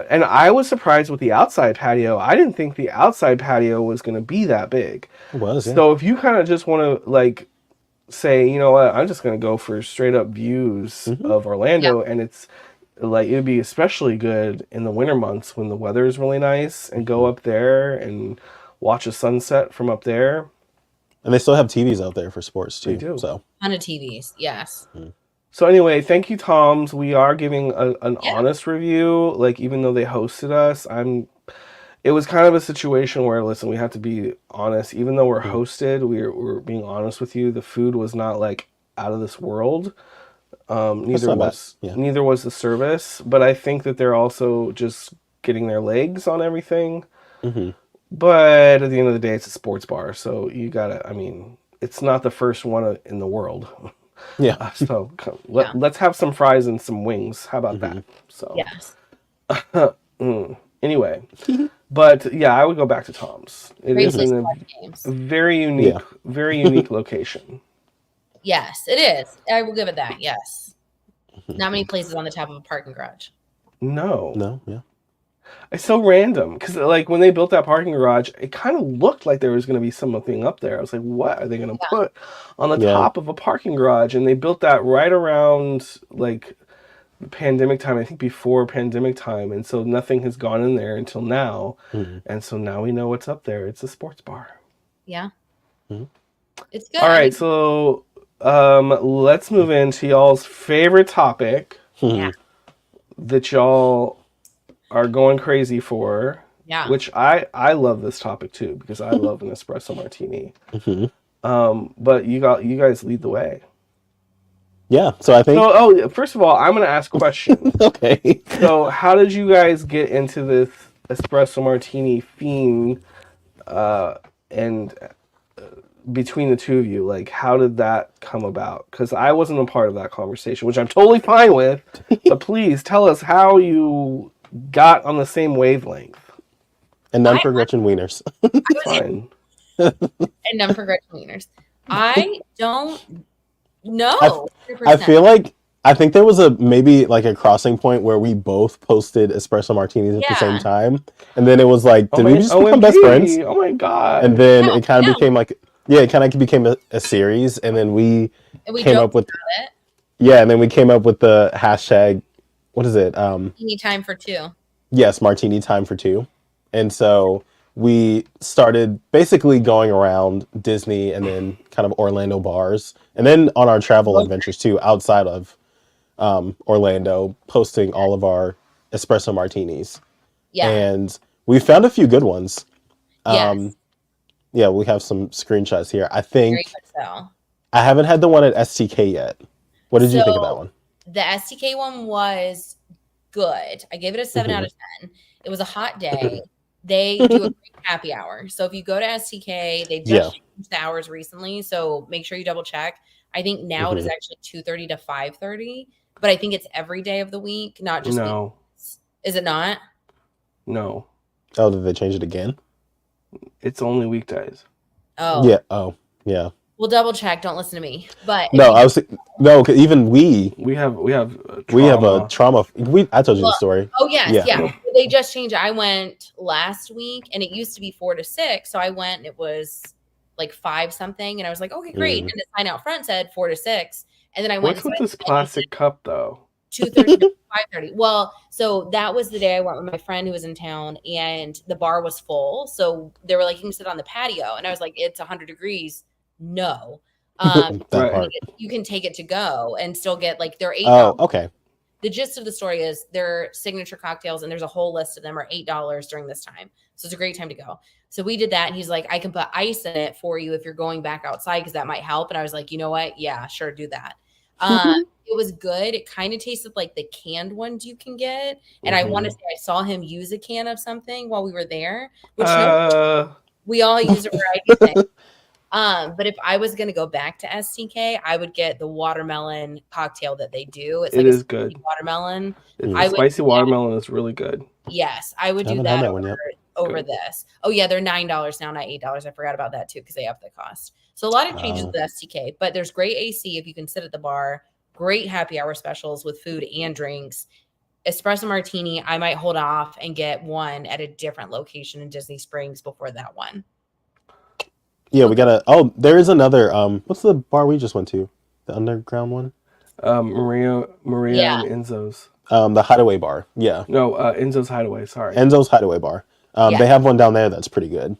And I was surprised with the outside patio. I didn't think the outside patio was going to be that big. It was. So if you kind of just want to like say, you know what, I'm just going to go for straight up views of Orlando, and it's like it would be especially good in the winter months when the weather is really nice, and go up there and watch a sunset from up there. And they still have TVs out there for sports too. They do. So ton of TVs, yes. So anyway, thank you, Toms. We are giving an honest review. Like, even though they hosted us, it was kind of a situation where, listen, we have to be honest. Even though we're hosted, we're being honest with you. The food was not like out of this world. Neither was the service. But I think that they're also just getting their legs on everything. But at the end of the day, it's a sports bar, so you gotta. I mean, it's not the first one in the world. Yeah. So let's have some fries and some wings. How about that? So yes. Anyway, but yeah, I would go back to Tom's. It is in a very unique location. Yes, it is. I will give it that. Yes. Not many places on the top of a parking garage. No. Yeah. It's so random because, like, when they built that parking garage, it kind of looked like there was going to be something up there. I was like, what are they going to put on the top of a parking garage? And they built that right around, like, pandemic time, I think before pandemic time, and so nothing has gone in there until now. And so now we know what's up there. It's a sports bar. Yeah. Mhm. It's good. All right, so let's move into y'all's favorite topic Yeah. that y'all are going crazy for. Yeah. Which I love this topic too, because I love an espresso martini. But you guys lead the way. Yeah, so I think. So, first of all, I'm gonna ask questions. Okay. So, how did you guys get into this espresso martini theme? And between the two of you, like, how did that come about? Because I wasn't a part of that conversation, which I'm totally fine with. But please tell us how you got on the same wavelength. And none for Gretchen Wieners. Fine. And none for Gretchen Wieners. I don't know. I feel like I think there was maybe like a crossing point where we both posted espresso martinis at the same time, and then it was like, did we just become best friends? Oh my god! And then it kind of became like, it kind of became a series, and then we came up with it. Yeah, and then we came up with the hashtag. What is it? Martini time for two. Yes, martini time for two, and so we started basically going around Disney and then kind of Orlando bars, and then on our travel adventures too, outside of Orlando, posting all of our espresso martinis. Yeah. And we found a few good ones. Yes. Yeah, we have some screenshots here. I think so. I haven't had the one at STK yet. What did you think of that one? The STK one was good. I gave it a 7 out of 10. It was a hot day. They do a great happy hour. So if you go to STK, they just changed the hours recently. So make sure you double check. I think now it is actually 2:30 to 5:30, but I think it's every day of the week, not just weekends. Is it not? No. Oh, did they change it again? It's only weekdays. Oh. Yeah. Oh, yeah. We'll double check. Don't listen to me. But no, cause even we have a trauma. I told you the story. Oh yes, yeah. They just changed it. I went last week, and it used to be 4 to 6. So I went, and it was like 5 something, and I was like, okay, great. And the sign out front said 4 to 6, and then I went. What's with this plastic cup though? 2:30 to 5:30. Well, so that was the day I went with my friend who was in town, and the bar was full. So they were like, you can sit on the patio, and I was like, it's 100 degrees. No. You can take it to go and still get like their $8. Oh, okay. The gist of the story is their signature cocktails, and there's a whole list of them, are $8 during this time. So it's a great time to go. So we did that, and he's like, I can put ice in it for you if you're going back outside, because that might help. And I was like, you know what? Yeah, sure, do that. It was good. It kind of tasted like the canned ones you can get. And I want to say I saw him use a can of something while we were there, which we all use a variety of things. But if I was going to go back to STK, I would get the watermelon cocktail that they do. It's like it is good. Watermelon. Spicy watermelon is really good. Yes, I would do that over this. Oh yeah, they're $9 now, not $8. I forgot about that too, because they have the cost. So a lot of changes with STK, but there's great AC if you can sit at the bar. Great happy hour specials with food and drinks. Espresso martini, I might hold off and get one at a different location in Disney Springs before that one. Yeah, we gotta. Oh, there is another. What's the bar we just went to? The underground one. Maria and Enzo's. The Hideaway Bar. Yeah. No, Enzo's Hideaway. Sorry. Enzo's Hideaway Bar. They have one down there that's pretty good.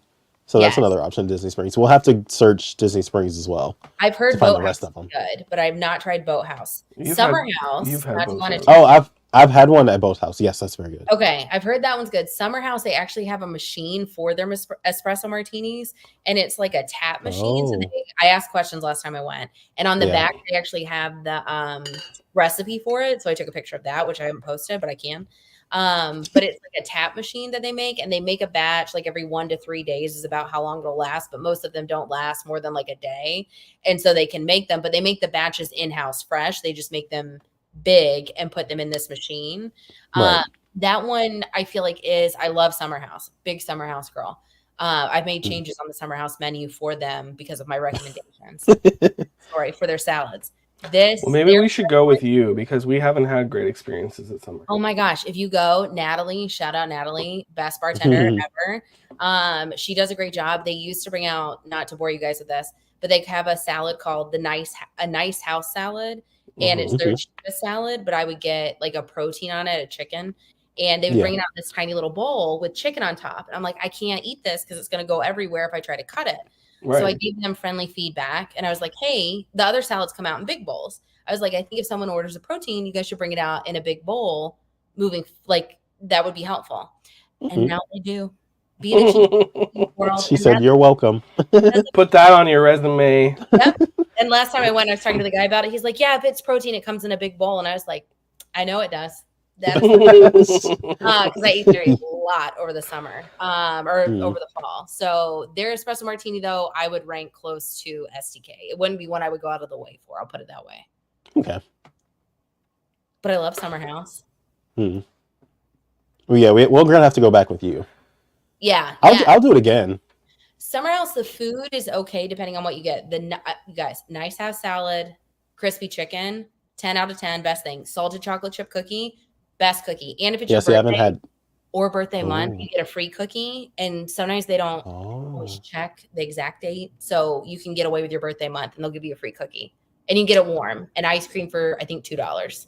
So that's another option in Disney Springs. We'll have to search Disney Springs as well. I've heard Boathouse is good, but I've not tried Boathouse. Summer House. You've had Boathouse. Oh, I've had one at Boathouse. Yes, that's very good. Okay, I've heard that one's good. Summer House, they actually have a machine for their espresso martinis, and it's like a tap machine. So I asked questions last time I went, and on the back they actually have the recipe for it. So I took a picture of that, which I haven't posted, but I can. But it's like a tap machine that they make, and they make a batch like every 1 to 3 days is about how long it'll last, but most of them don't last more than like a day. And so they can make them, but they make the batches in-house fresh. They just make them big and put them in this machine. That one I feel like I love Summer House, big Summer House girl. I've made changes on the Summer House menu for them because of my recommendations. Sorry, for their salads. Well, maybe we should go with you, because we haven't had great experiences at Summer. Oh my gosh. If you go, Natalie, shout out Natalie, best bartender ever. She does a great job. They used to bring out, not to bore you guys with this, but they have a salad called a nice house salad. and it's their Mhm. cheapest salad, but I would get like a protein on it, a chicken, and they would Yeah. bring it out in this tiny little bowl with chicken on top. And I'm like, I can't eat this because it's going to go everywhere if I try to cut it. So I Right. gave them friendly feedback, and I was like, hey, the other salads come out in big bowls. I was like, I think if someone orders a protein, you guys should bring it out in a big bowl. Like that would be helpful. And Mhm. now they do. Be the cheap world, She and said, "You're welcome." that's Put that on your resume. yep. And last time I went, I was talking to the guy about it. He's like, "Yeah, if it's protein, it comes in a big bowl." And I was like, "I know it does. That is because I ate there a lot over the summer, or over the fall. So their espresso martini, though, I would rank close to STK. It wouldn't be one I would go out of the way for. I'll put it that way. Okay. But I love Summer House. Well, yeah, we're gonna have to go back with you. Yeah, I'll do it again. Summer House, the food is okay depending on what you get. You guys, nice house salad, crispy chicken, 10 out of 10, best thing. Salted chocolate chip cookie, best cookie. And if it's your Yes, I haven't birthday had. or birthday month, Oh. you get a free cookie. And sometimes they don't always check the exact date. So you can get away with your birthday month and they'll give you a free cookie. And you can get it warm. And ice cream for, I think, $2.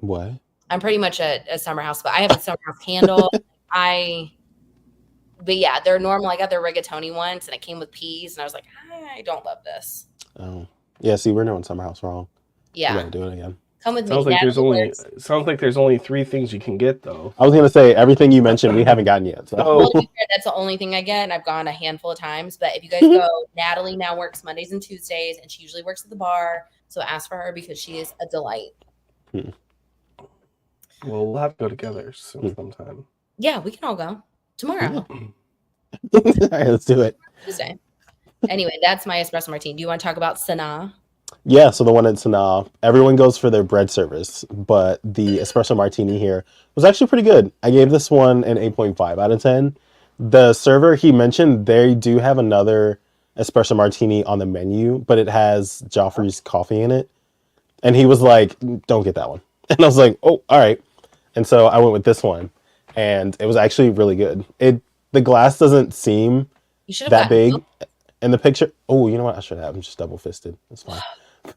What? I'm pretty much a Summer House, but I have a Summer House candle. But yeah, they're normal. I got their rigatoni once and it came with peas. And I was like, I don't love this. Oh. Yeah, see, we're doing Summer House wrong. Yeah. We gotta do it again. Come with Sounds me. like there's only 3 things you can get though. I was gonna say everything you mentioned we haven't gotten yet. So. Well, to be fair, that's the only thing I get, and I've gone a handful of times. But if you guys go, Natalie now works Mondays and Tuesdays, and she usually works at the bar. So ask for her because she is a delight. Well, we'll have to go together sometime. Yeah, we can all go tomorrow. All right, let's do it. Tuesday. Anyway, that's my espresso martini. Do you want to talk about Sanaa? Yeah, so the one in Sanaa, everyone goes for their bread service, but the espresso martini here was actually pretty good. I gave this one an 8.5 out of 10. The server, he mentioned they do have another espresso martini on the menu, but it has Joffrey's coffee in it. And he was like, don't get that one. And I was like, oh, all right. And so I went with this one, and it was actually really good. The glass doesn't seem that big in the picture. Oh, you know what? I should have. I'm just double fisted. That's fine.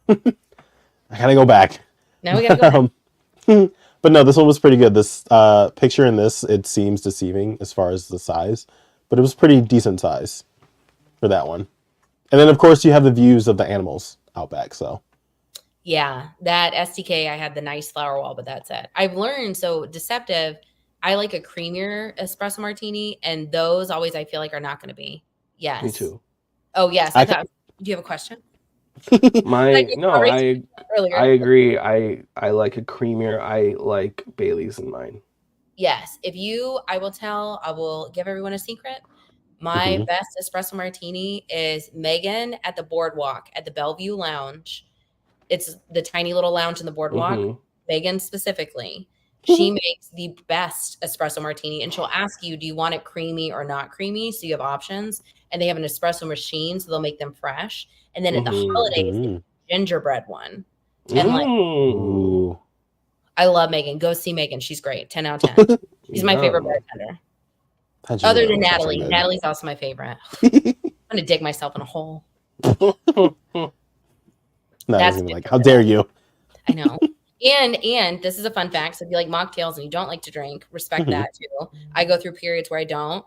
I gotta go back. Now we gotta go back. But no, this one was pretty good. This picture in this, it seems deceiving as far as the size, but it was pretty decent size for that one. And then of course you have the views of the animals out back. So yeah, that STK, I had the nice flower wall, but that's it. I've learned, so Deceptive, I like a creamier espresso martini, and those always I feel like are not going to be. Yes. Me too. Oh yes. Do you have a question? I agree. I like a creamier. I like Bailey's in mine. Yes. I will give everyone a secret. My best espresso martini is Megan at the Boardwalk at the Bellevue Lounge. It's the tiny little lounge in the Boardwalk. Megan specifically. She makes the best espresso martini, and she'll ask you, do you want it creamy or not creamy? So you have options, and they have an espresso machine, so they'll make them fresh. And then at the holidays, gingerbread one. And I love Megan. Go see Megan. She's great. 10 out of 10. She's my favorite bartender. Other than Natalie. Natalie's also my favorite. I'm going to dig myself in a hole. That's like, how dare you? I know. And this is a fun fact. So if you like mocktails and you don't like to drink, respect that too. I go through periods where I don't.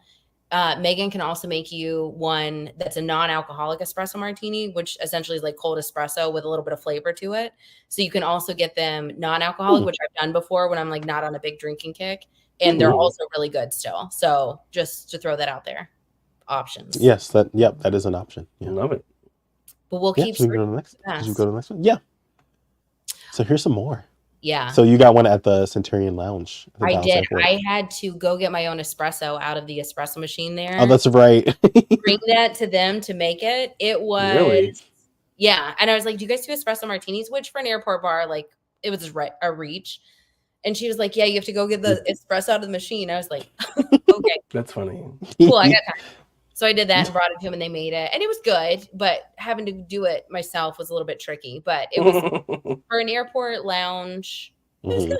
Megan can also make you one that's a non-alcoholic espresso martini, which essentially is like cold espresso with a little bit of flavor to it. So you can also get them non-alcoholic, which I've done before when I'm like not on a big drinking kick. And they're also really good still. So just to throw that out there. Options. Yes, that is an option. Yeah. Love it. But we'll keep should we go to the next one? Yeah. So here's some more. Yeah. So you got one at the Centurion Lounge. I did. I had to go get my own espresso out of the espresso machine there. Oh, that's right. Bring that to them to make it. It was really? Yeah. And I was like, do you guys do espresso martinis? Which for an airport bar, like it was a reach. And she was like, yeah, you have to go get the espresso out of the machine. I was like, okay. That's funny. Cool, I got time. So I did that and brought it to him and they made it. And it was good, but having to do it myself was a little bit tricky. But it was for an airport lounge, it was good.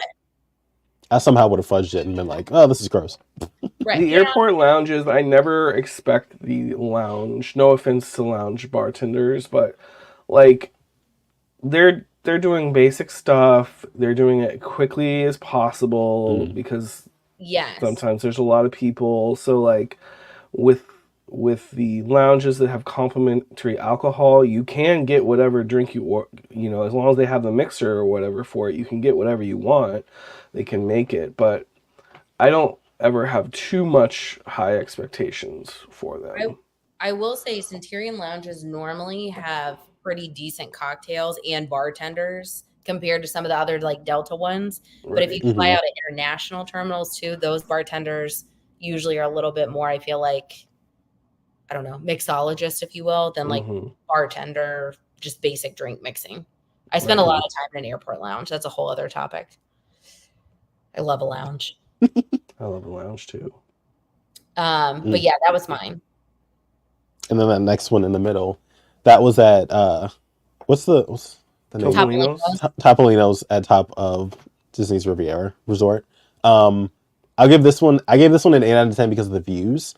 I somehow would have fudged it and been like, oh, this is gross. Right. The airport lounges, I never expect the lounge. No offense to lounge bartenders, but like they're doing basic stuff. They're doing it quickly as possible Mm. because Yes. sometimes there's a lot of people. So like with the lounges that have complimentary alcohol, you can get whatever drink you know, as long as they have the mixer or whatever for it, you can get whatever you want. They can make it, but I don't ever have too much high expectations for them. I will say Centurion lounges normally have pretty decent cocktails and bartenders compared to some of the other like Delta ones. But if you Right. fly out at international terminals too, those bartenders usually are a little bit more, I feel like, I don't know, mixologist, if you will, than like Mm-hmm. bartender, just basic drink mixing. I spend a lot of time in an airport lounge. That's a whole other topic. I love a lounge. I love a lounge too. But yeah, that was mine. And then that next one in the middle, that was at what's the name? Topolino's? Topolino's at top of Disney's Riviera Resort. I gave this one an 8 out of 10 because of the views.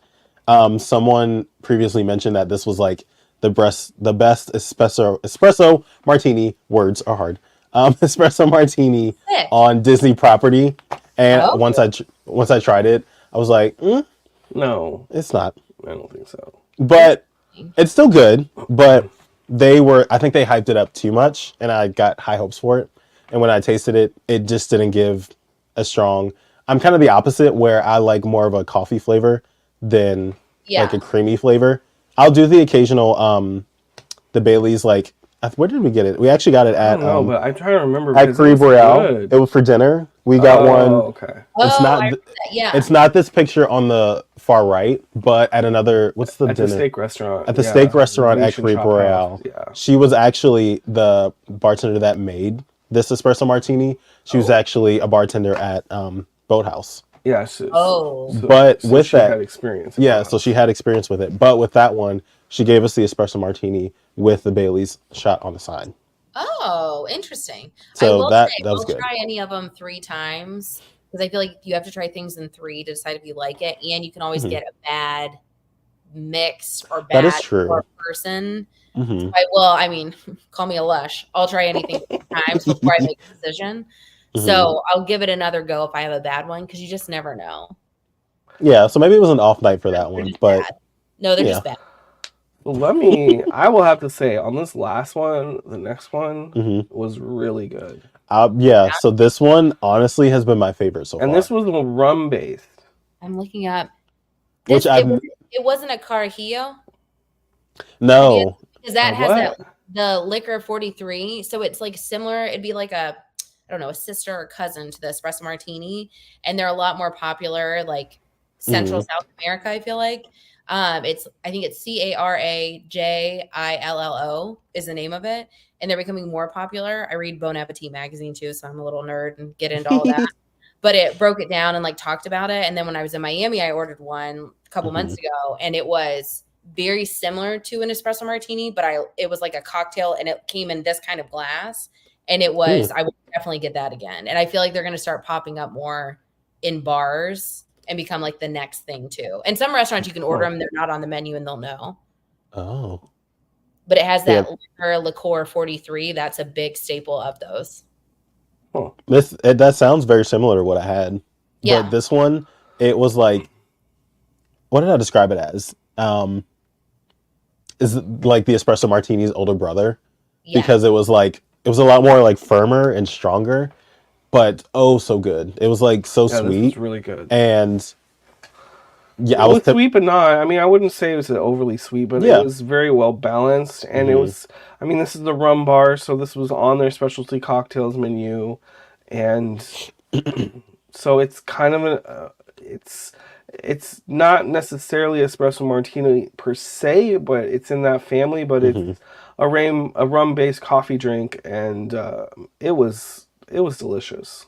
Someone previously mentioned that this was like the best espresso martini. Words are hard. Espresso martini on Disney property. And once I tried it, I was like, no, it's not. I don't think so. But it's still good. But I think they hyped it up too much, and I got high hopes for it. And when I tasted it, it just didn't give a strong. I'm kind of the opposite, where I like more of a coffee flavor than like a creamy flavor. I'll do the occasional the Bailey's, like, where did we get it? We actually got it at but I'm trying to remember at Caribe Royale. It was for dinner. We got one. Okay. It's not this picture on the far right, but at another, what's the dinner? The steak restaurant. At the steak restaurant at Caribe Royale. Yeah. She was actually the bartender that made this espresso martini. She was actually a bartender at Boathouse. Yeah. But with she that, had experience. Yeah, so she had experience with it. But with that one, she gave us the espresso martini with the Bailey's shot on the side. Oh, interesting. So that was good. I'll try any of them 3 times because I feel like you have to try things in 3 to decide if you like it, and you can always get a bad mix or bad that is true. person. I mean, call me a lush. I'll try anything 3 times before I make a decision. So I'll give it another go if I have a bad one because you just never know. Yeah, so maybe it was an off night for that one, but bad. No, they're just bad. I will have to say on this last one, the next one was really good. So this one honestly has been my favorite so far. And this was rum based. I'm looking up. It wasn't a Carajillo? No. Because that has the liquor 43. So it's like similar. It'd be like a sister or cousin to the espresso martini. And they're a lot more popular, like Central South America, I feel like. I think it's Carajillo is the name of it. And they're becoming more popular. I read Bon Appetit magazine too, so I'm a little nerd and get into all that. But it broke it down and like talked about it. And then when I was in Miami, I ordered one a couple months ago, and it was very similar to an espresso martini, but it was like a cocktail, and it came in this kind of glass. And it was, I would definitely get that again. And I feel like they're going to start popping up more in bars and become like the next thing too. And some restaurants you can order them, they're not on the menu and they'll know. Oh. But it has that liqueur 43. That's a big staple of those. Oh. That sounds very similar to what I had. Yeah. But this one, it was like, what did I describe it as? Is like the espresso martini's older brother. Yeah. Because it was a lot more like firmer and stronger, but so good. It was like so sweet. This was really good. And it was sweet, but not. I mean, I wouldn't say it was overly sweet, but it was very well balanced. And it was, I mean, this is the rum bar, so this was on their specialty cocktails menu. And so it's kind of it's not necessarily espresso martini per se, but it's in that family. But it's a rum-based coffee drink, and it was delicious.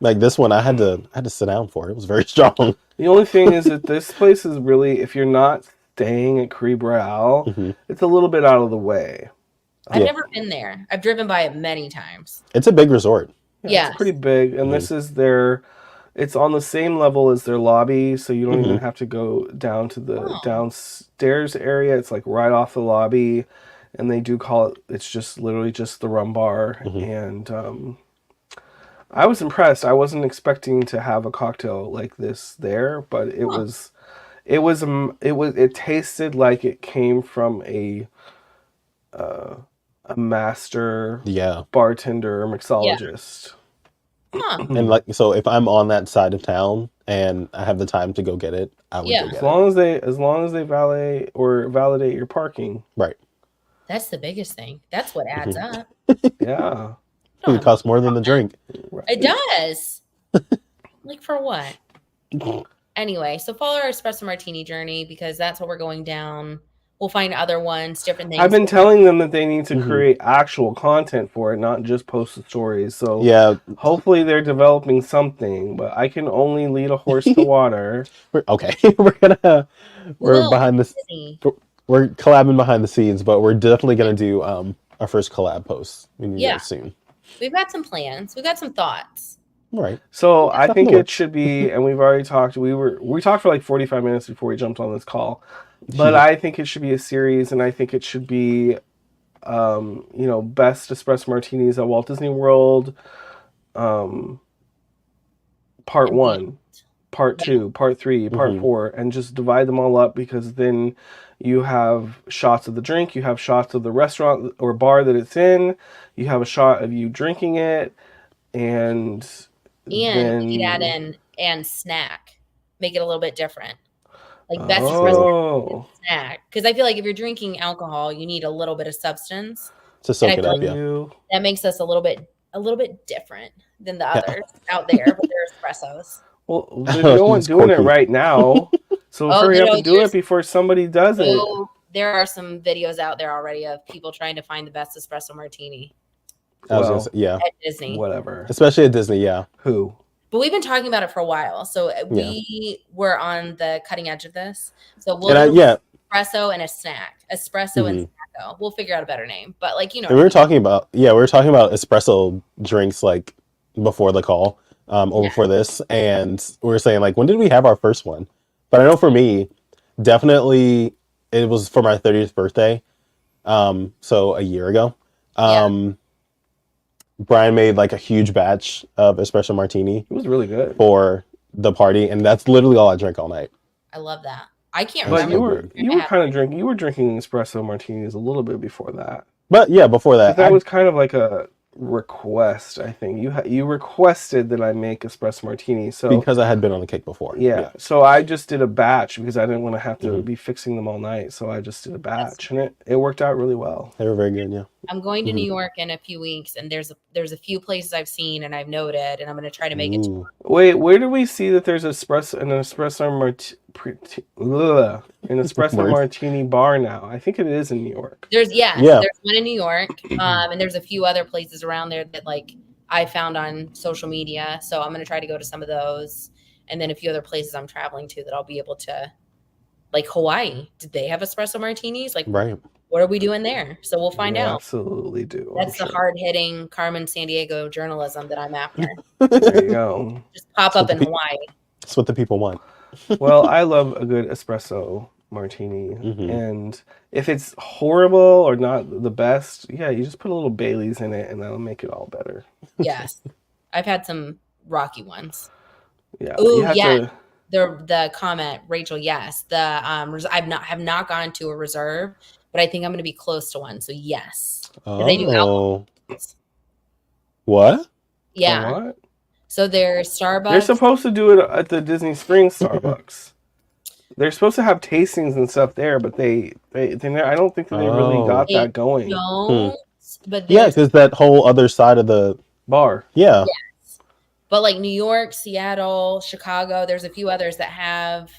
Like this one, I had to sit down for it. It was very strong. The only thing is that this place is really, if you're not staying at Caribe Royale, it's a little bit out of the way. I've never been there. I've driven by it many times. It's a big resort. Yeah, it's pretty big, and this is it's on the same level as their lobby, so you don't even have to go down to the downstairs area. It's like right off the lobby. and they do call it. It's just literally just the rum bar, Mm-hmm. and I was impressed. I wasn't expecting to have a cocktail like this there, but Huh. it tasted like it came from uh, a master Yeah. bartender or Yeah. mixologist. Huh. And like, so if I'm on that side of town and I have the time to go get it, I would go Yeah. get it. As long as they valet or validate your parking. Right. That's the biggest thing. That's what adds Mhm. up. Yeah. Don't It have costs more than the drink. It does. Like for what? Anyway, so follow our espresso martini journey because that's what we're going down. We'll find other ones, different things. I've been telling them that they need to Mhm. create actual content for it, not just post the stories. So Yeah. hopefully they're developing something, but I can only lead a horse to water. Okay. We're Will, behind this. Disney. We're collabing behind the scenes, but we're definitely gonna do our first collab post Yeah. soon. We've got some plans. We've got some thoughts. Right. So I Stuff in think the it works. should be, and we've already talked. We talked for like 45 minutes before we jumped on this call, but I think it should be a series, and I think it should be, best espresso martinis at Walt Disney World, part And 1, part 2, part 3, part Mhm. 4, and just divide them all up because then you have shots of the drink, you have shots of the restaurant or bar that it's in, you have a shot of you drinking it, and then we could add in and snack. Make it a little bit different. Like best espresso oh, snack. Because I feel like if you're drinking alcohol, you need a little bit of substance. To soak I it feel up, yeah. that makes us a little bit different than the Yeah. others out there with their espressos. Well, there's no one It's doing it quirky. right now, so hurry up and do it before somebody does it. So there are some videos out there already of people trying to find the best espresso martini I was gonna Well, say, yeah. at Disney. whatever. Especially at Disney, yeah. Who? But we've been talking about it for a while, so we were on the cutting edge of this. So we'll And do yeah. espresso and a snack, espresso and Mhm. snacko. We'll figure out a better name, but like And we were talking about espresso drinks like before the call, or before this, and we were saying like, when did we have our first one? But I know for me, definitely it was for my 30th birthday, so a year ago. Brian made like a huge batch of espresso martini It was really good. for the party, and that's literally all I drank all night. I love that. I can't But remember. you were drinking espresso martinis a little bit before that. But yeah, before that, But that was kind of like a request. I think you requested that I make espresso martini. So because I had been on the cake before. yeah, so I just did a batch because I didn't want to have to Mhm. be fixing them all night. So I just did a batch, and it worked out really well. They were very good. Yeah. I'm going to Mhm. New York in a few weeks, and there's a few places I've seen and I've noted, and I'm going to try to make it. Ooh. Wait, where do we see that there's an espresso Word. martini bar now? I think it is in New York. There's Yeah. there's one in New York, and there's a few other places around there that like I found on social media. So I'm going to try to go to some of those, and then a few other places I'm traveling to that I'll be able to, like Hawaii. Did they have espresso martinis? Like, Right. what are we doing there? So we'll find They out. Absolutely do. That's I'm the sure. hard-hitting Carmen Sandiego journalism that I'm after. There you go. Just pop up in the Hawaii. That's what the people want. Well, I love a good espresso martini, Mhm. and if it's horrible or not the best, yeah, you just put a little Bailey's in it, and that'll make it all better. Yes. I've had some rocky ones. Yeah. Ooh, you have yeah. to. The comment, Rachel, yes. The have not gone to a reserve, but I think I'm going to be close to one. So yes. They do alcohol. What? Yeah. What? So there's Starbucks. They're supposed to do it at the Disney Springs Starbucks. They're supposed to have tastings and stuff there, but they I don't think that they really got They that going. don't, but Yeah, there's because that whole other side of the Bar. yeah. but like New York, Seattle, Chicago, there's a few others that have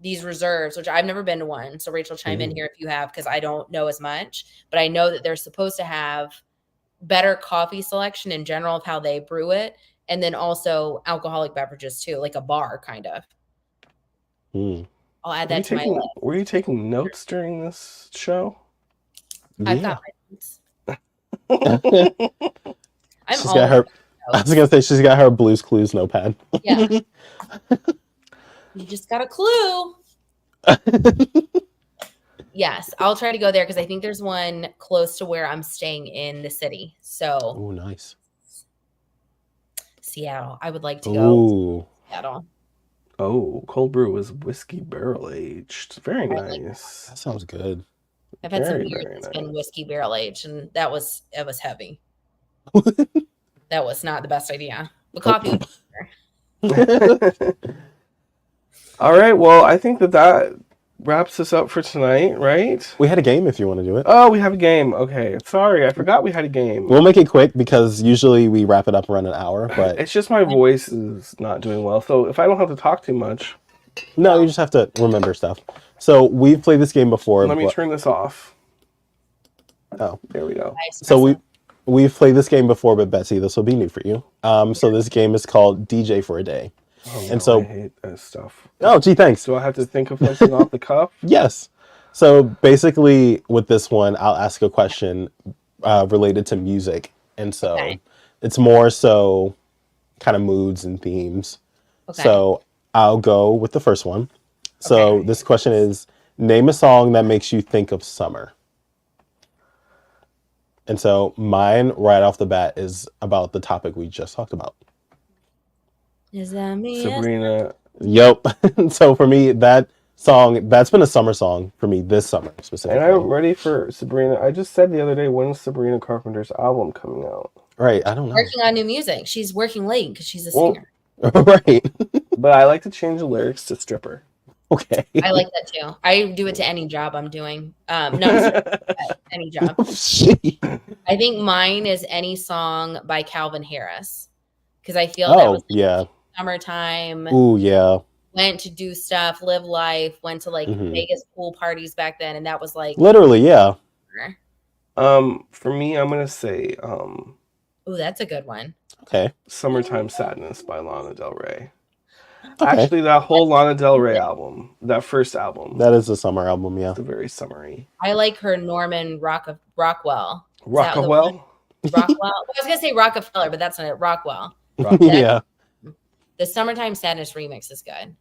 these reserves, which I've never been to one. So Rachel, chime in here if you have, because I don't know as much, but I know that they're supposed to have better coffee selection in general of how they brew it, and then also alcoholic beverages too, like a bar kind of. Mm. I'll add that to my list. Were you taking notes during this show? I've Yeah. got my notes. I'm She's got her. I was gonna say she's got her Blue's Clues notepad. Yeah. You just got a clue. Yes, I'll try to go there because I think there's one close to where I'm staying in the city. So Oh, nice. Seattle. I would like to go to Ooh, Seattle. Oh, cold brew is whiskey barrel aged. Very I like nice. that sounds good. I've had some Very, beers very that's been nice. whiskey barrel aged, and it was heavy. That was not the best idea. The coffee was All right. Well, I think that wraps us up for tonight, right? We had a game if you want to do it. Oh, we have a game. Okay. Sorry, I forgot we had a game. We'll make it quick because usually we wrap it up around an hour, but It's just my voice is not doing well. So if I don't have to talk too much, no, you just have to remember stuff. So we've played this game before. let me but, turn this off. oh, There we go. so we've played this game before, but Betsy, this will be new for you. So this game is called DJ for a Day. Oh, And so- I hate that stuff. Oh, gee, thanks. Do I have to think of something off the cuff? Yes. So basically, with this one, I'll ask a question related to music, and so Okay. it's more so kind of moods and themes. Okay. So I'll go with the first one. So Okay. this question is: name a song that makes you think of summer. And so mine, right off the bat, is about the topic we just talked about. Is that me? Sabrina. Yep. So for me, that song, that's been a summer song for me this summer specifically. And I'm ready for Sabrina. I just said the other day, when's Sabrina Carpenter's album coming out? Right, I don't know. Working on new music. She's working late because she's a Well- singer. Right. But I like to change the lyrics to stripper. Okay. I like that too. I do it to any job I'm doing. No, any job. Shit. I think mine is any song by Calvin Harris because I feel that Oh, was like yeah. summertime. Ooh, yeah. Went to do stuff, live life. Went to like Mhm. Vegas pool parties back then, and that was like, Literally, yeah. For me, I'm gonna say oh, that's a good one. Okay. Summertime Sadness by Lana Del Rey. Okay. Actually, that whole Lana Del Rey album, that first album, That is a summer album, yeah. it's a very summery. I like her Norman Rockwell. Rockwell? Rockwell. Well, I was gonna say Rockefeller, but that's not it. Rockwell. Yeah. The Summertime Sadness remix is good.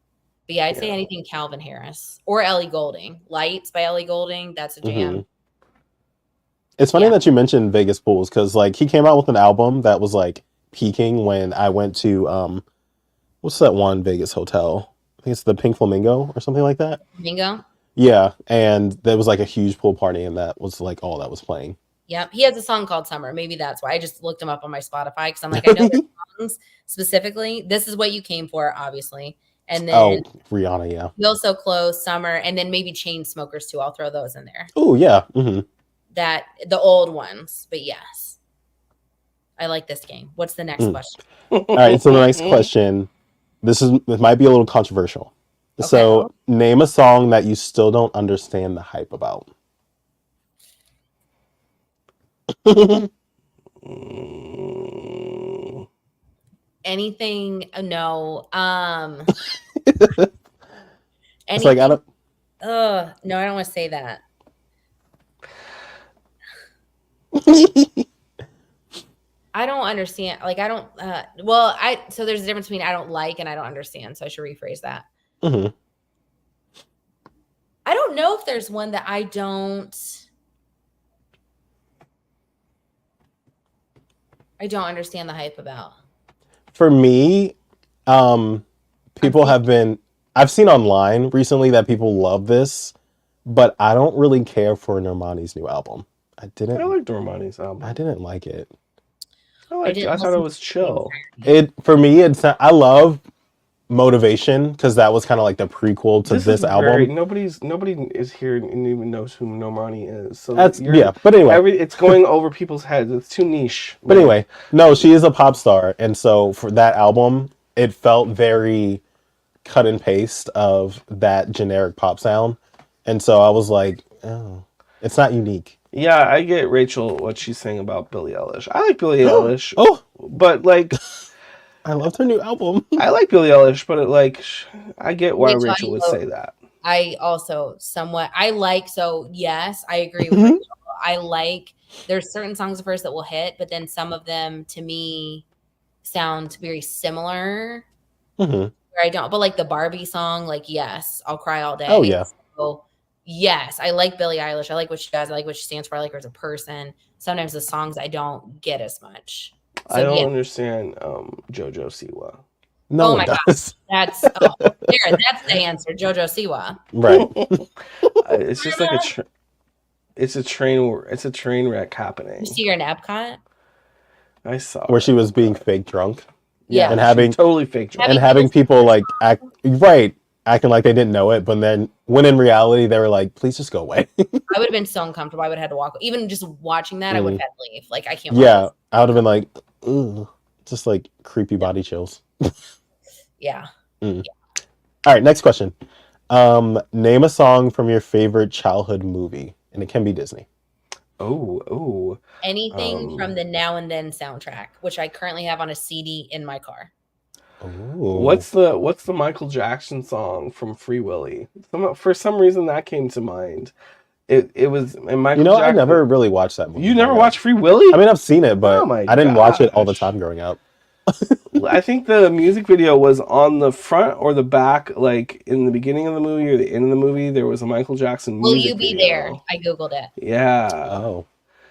But yeah, I'd say Yeah. anything Calvin Harris or Ellie Goulding. Lights by Ellie Goulding. That's a jam. Mhm. It's funny Yeah. that you mentioned Vegas Pools because like he came out with an album that was like peaking when I went to what's that one Vegas hotel? I think it's the Pink Flamingo or something like that. Bingo. Yeah, and there was like a huge pool party and that was like all that was playing. Yep. He has a song called Summer. Maybe that's why I just looked him up on my Spotify because I'm like, I know their songs specifically. This is what you came for, obviously. And then Oh, Rihanna, yeah. Feel So Close, Summer, and then maybe Chain Smokers too. I'll throw those in there. Oh, yeah. Hmm. That the old ones, but yes. I like this game. What's the next question? All right, so the next question, this might be a little controversial. Okay. So, name a song that you still don't understand the hype about. Mm, Anything? No. It's like I don't. No, I don't want to say that. I don't understand. Like, I don't. So there's a difference between I don't like and I don't understand. So I should rephrase that. Hmm. I don't know if there's one that I don't understand the hype about. For me, people have been. I've seen online recently that people love this, but I don't really care for Normani's new album. I I didn't liked Normani's album. like it. I thought it was chill. For me, I love Motivation because that was kind of like the prequel to this album. Nobody is here and even knows who Normani is. So But anyway, it's going over people's heads. It's too niche. But anyway, no, she is a pop star, and so for that album, it felt very cut and paste of that generic pop sound, and so I was like, oh, it's not unique. Yeah, I get Rachel what she's saying about Billie Eilish. I like Billie Eilish. Oh, but like, I loved her new album. I like Billie Eilish, but I get why Rachel, Rachel would say that. I also somewhat yes, I agree with Mhm. Rachel. I like there's certain songs of hers that will hit, but then some of them to me sound very similar. Hmm. Where I don't, but like the Barbie song, like yes, I'll cry all day. Oh, yeah. So Yes, I like Billie Eilish. I like what she does. I like what she stands for. I like her as a person. Sometimes the songs I don't get as much. I So don't yeah. understand JoJo Siwa. No Oh one my God. does. That's that's the answer. JoJo Siwa. Right. It's just like it's a train wreck happening. You see her in Epcot? I saw Where her. she was being fake drunk. Yeah, And she having totally fake drunk. and having people like acting like they didn't know it, but then when in reality they were like, please just go away. I would have been so uncomfortable. I would have had to walk. Even just watching that, I would have had to leave. Like, I can't watch Yeah, this. I would have been like, ugh, just like creepy body chills. Yeah. All right, next question. Name a song from your favorite childhood movie, and it can be Disney. Oh. Anything from the Now and Then soundtrack, which I currently have on a CD in my car. Ooh. What's the Michael Jackson song from Free Willy? For some reason that came to mind. It was and Michael Jackson. I never really watched that movie. You never watched Free Willy? I mean, I've seen it, but I didn't watch it all the gosh. time growing up. I think the music video was on the front or the back, like in the beginning of the movie or the end of the movie. There was a Michael Jackson music Will You Be video. There? I Googled it. Yeah. Oh.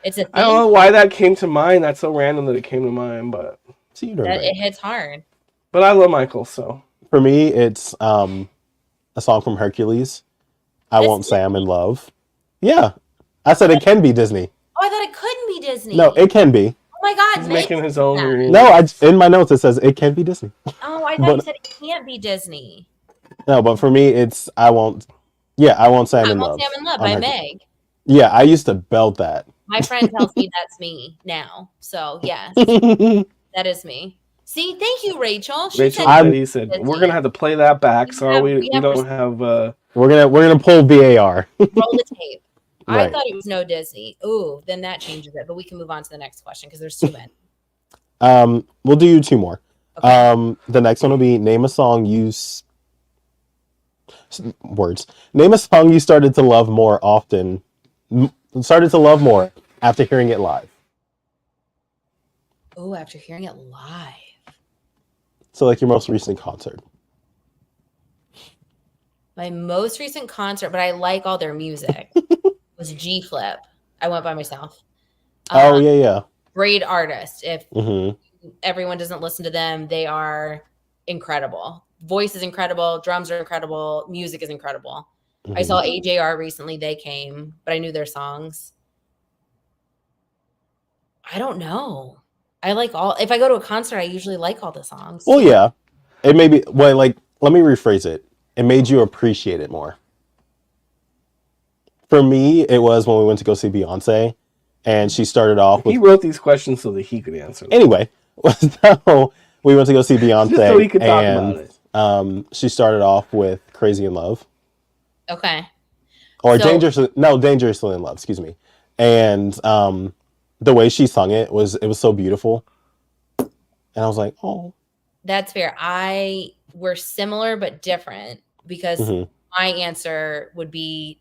It's a thing. I don't know why that came to mind. That's so random that it came to mind, but it hits hard. But I love Michael, so for me, it's a song from Hercules. I Won't Say I'm in Love. Yeah, I said it can be Disney. Oh, I thought it couldn't be Disney. No, it can be. Oh my God, he's making his own. No, in my notes it says it can be Disney. Oh, I thought you said it can't be Disney. No, but for me, it's I Won't. Yeah, I Won't Say I'm in Love. I Won't Say I'm in Love by Meg. Yeah, I used to belt that. My friend tells me that's me now. So yes, that is me. See, thank you, Rachel. He said we're gonna have to play that back. Sorry, we don't have. We're gonna pull VAR. Roll the tape. Right. I thought it was no Disney. Ooh, then that changes it. But we can move on to the next question because there's too many. We'll do you two more. Okay. The next one will be name a song Name a song you started to love more often. Started to love more after hearing it live. Oh, after hearing it live. So, like your most recent concert. My most recent concert, but I like all their music, was G Flip. I went by myself. Yeah. Great artist. If everyone doesn't listen to them, they are incredible. Voice is incredible. Drums are incredible. Music is incredible. I saw AJR recently. They came, but I knew their songs. I don't know. I like all. If I go to a concert, I usually like all the songs. Well, yeah. It may be. Well, like, let me rephrase it. It made you appreciate it more. For me, it was when we went to go see Beyonce, and she started off with... He wrote these questions so that he could answer them. Anyway, so we went to go see Beyonce, just so he could talk about it. She started off with Crazy in Love. Okay. Or Dangerously in Love, excuse me. And the way she sung it was so beautiful. And I was like, oh. That's fair. We're similar but different because my answer would be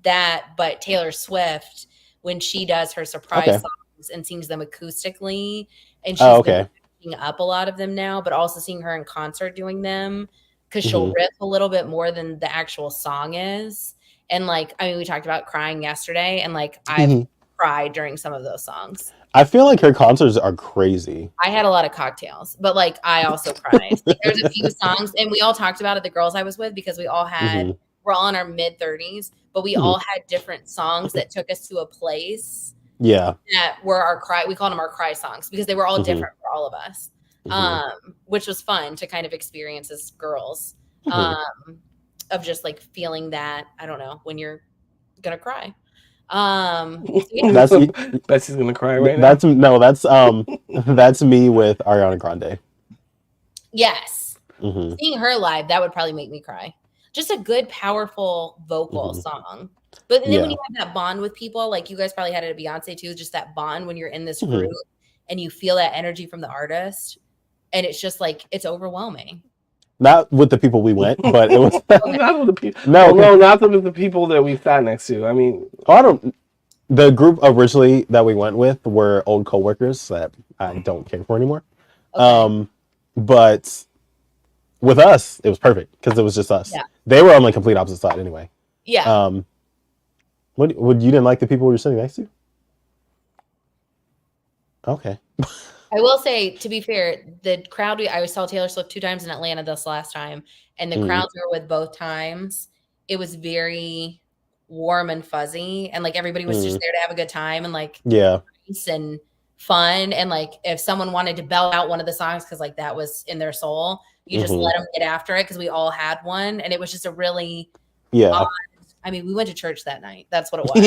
that, but Taylor Swift, when she does her surprise songs and sings them acoustically, and she's been picking up a lot of them now, but also seeing her in concert doing them because she'll riff a little bit more than the actual song is. And like, I mean, we talked about crying yesterday, and like I've cried during some of those songs. I feel like her concerts are crazy. I had a lot of cocktails, but like I also cried. Like, there's a few songs, and we all talked about it, the girls I was with, because we all had, we're all in our mid-30s, but we all had different songs that took us to a place. Yeah. That were our cry. We called them our cry songs because they were all different for all of us, which was fun to kind of experience as girls, of just like feeling that, I don't know, when you're going to cry. Betsy's gonna cry right now. That's me with Ariana Grande. Yes, seeing her live, that would probably make me cry. Just a good, powerful vocal song. But then when you have that bond with people, like you guys probably had it at Beyonce too, just that bond when you're in this group and you feel that energy from the artist, and it's just like it's overwhelming. Not with the people we went, but it was not with the people. No, not with the people that we sat next to. I mean, the group originally that we went with were old coworkers that I don't care for anymore. Okay. But with us, it was perfect because it was just us. Yeah. They were on the complete opposite side anyway. Yeah. What? Would you didn't like the people you were sitting next to? Okay. I will say, to be fair, the crowd I saw Taylor Swift 2 times in Atlanta this last time, and the Mm, crowds we were with both times, it was very warm and fuzzy, and, like, everybody was just mm, there to have a good time and, like, yeah. nice and fun, and, like, if someone wanted to belt out one of the songs because like, that was in their soul, you just Hmm. let them get after it because we all had one, and it was just a really odd. Yeah. I mean, we went to church that night. That's what it was.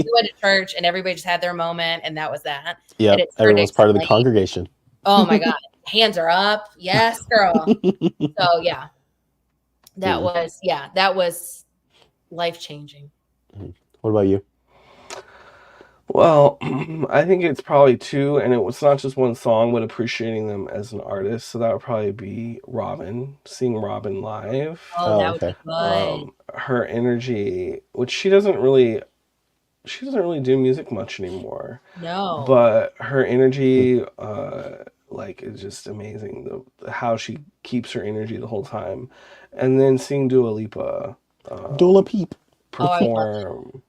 We went to church, and everybody just had their moment, and that was that, and Yep. it turned Everyone's part of the exciting. congregation. Oh my god, hands are up. Yes, girl. So yeah, Mm. that was life-changing. What about you? Well, I think it's probably two, and it's not just one song, but appreciating them as an artist. So that would probably be Robin, seeing Robin live. Oh, Oh, that would okay. be good. Her energy, which she doesn't really do music much anymore, No. but her Mm. energy, like, is just amazing. How she keeps her energy the whole time, and then seeing Dua Lipa, Dula um, Peep. Oh, I would love that. perform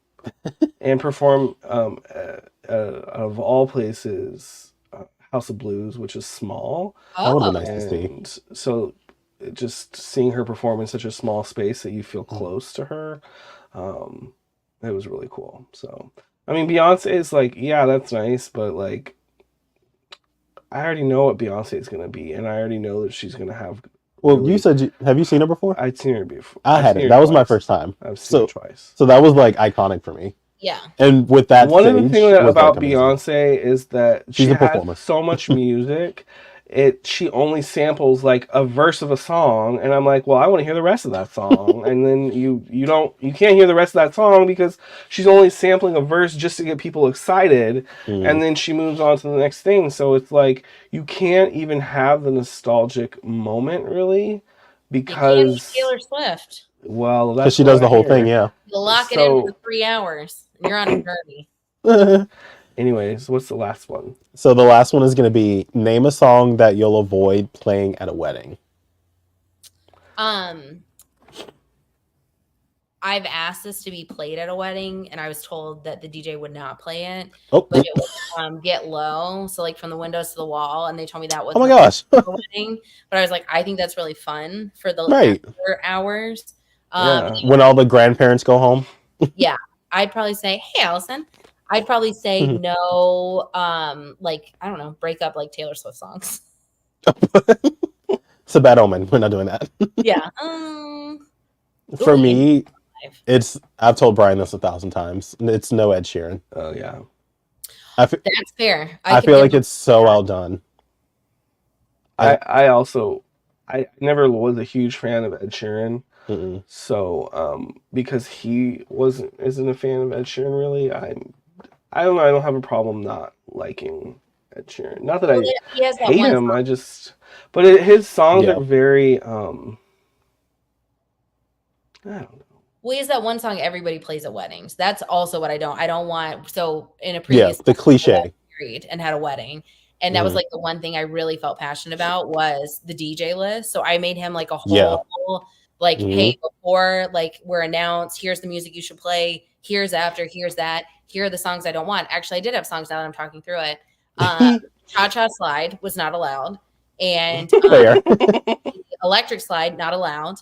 and perform out of all places, House of Blues, which is small, That would have Oh, been nice to see. and so just seeing her perform in such a small space that you feel Mm. close to her, um, it was really cool. So, I mean, Beyonce is like, yeah, that's nice, but like, I already know what Beyonce is gonna be, and I already know that she's gonna have Well, you really. said have you seen her before? I'd seen her before. I I've seen hadn't. her That was my twice. first time. I've seen her So twice. so that was like iconic for me. yeah. And with that One of the stage things was like about amazing. Beyonce is that She's she a has performer. so much music. She only samples like a verse of a song, and I'm like, well, I want to hear the rest of that song. And then you can't hear the rest of that song because she's only sampling a verse just to get people excited, Mm. and then she moves on to the next thing. So it's like you can't even have the nostalgic moment really You can't eat because, Taylor Swift. well, Because that's she what does I the whole thing, hear. yeah. You lock it in for So 3 hours, and you're on a journey. anyways, what's the last one? So the last one is going to be name a song that you'll avoid playing at a wedding. Um, I've asked this to be played at a wedding, and I was told that the DJ would not play it, Oh, but it would Get Low. So like from the windows to the wall, and they told me that oh wasn't my gosh. a wedding. But I was like, I think that's really fun for the Right. after hours. Yeah. When all the grandparents go home. Yeah, I'd probably say, hey, Allison. I'd probably say Mhm. no. Like I don't know, break up like Taylor Swift songs. It's a bad omen. We're not doing that. Yeah. For Ooh, me, I've told Brian this 1,000 times. It's no Ed Sheeran. Oh yeah. I feel that's fair. I feel like it's so well done. I also I never was a huge fan of Ed Sheeran. Mm-mm. So because he isn't a fan of Ed Sheeran really, I don't know, I don't have a problem not liking Ed Sheeran. Not that Well, I he has that hate one him, song. I just but his songs Yeah. are very I don't know. Well, he has that one song everybody plays at weddings. That's also what I don't want. So in a Yeah, previous the cliche. married and had a wedding, and that was like the one thing I really felt passionate about was the DJ list. So I made him like a whole like, hey, before like we're announced, here's the music you should play. Here's after, here's that. Here are the songs I don't want. Actually, I did have songs now that I'm talking through it. Cha Cha Slide was not allowed, and Fair. Electric Slide not allowed.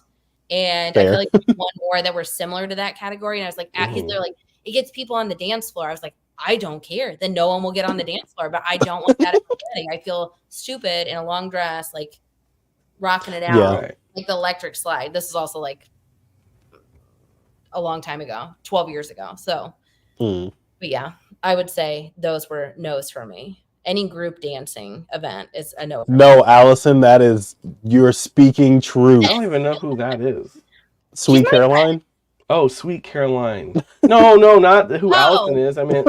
And Fair. I feel like there's one more that were similar to that category. And I was like, they're like, it gets people on the dance floor. I was like, I don't care. Then no one will get on the dance floor. But I don't want that at the wedding. I feel stupid in a long dress, like rocking it out, Yeah. like the Electric Slide. This is also like a long time ago, 12 years ago. So, but yeah, I would say those were no's for me. Any group dancing event is a no. No, Allison, you're speaking truth. I don't even know who that is. Sweet Caroline? Oh, Sweet Caroline. No, not who Allison is. I mean,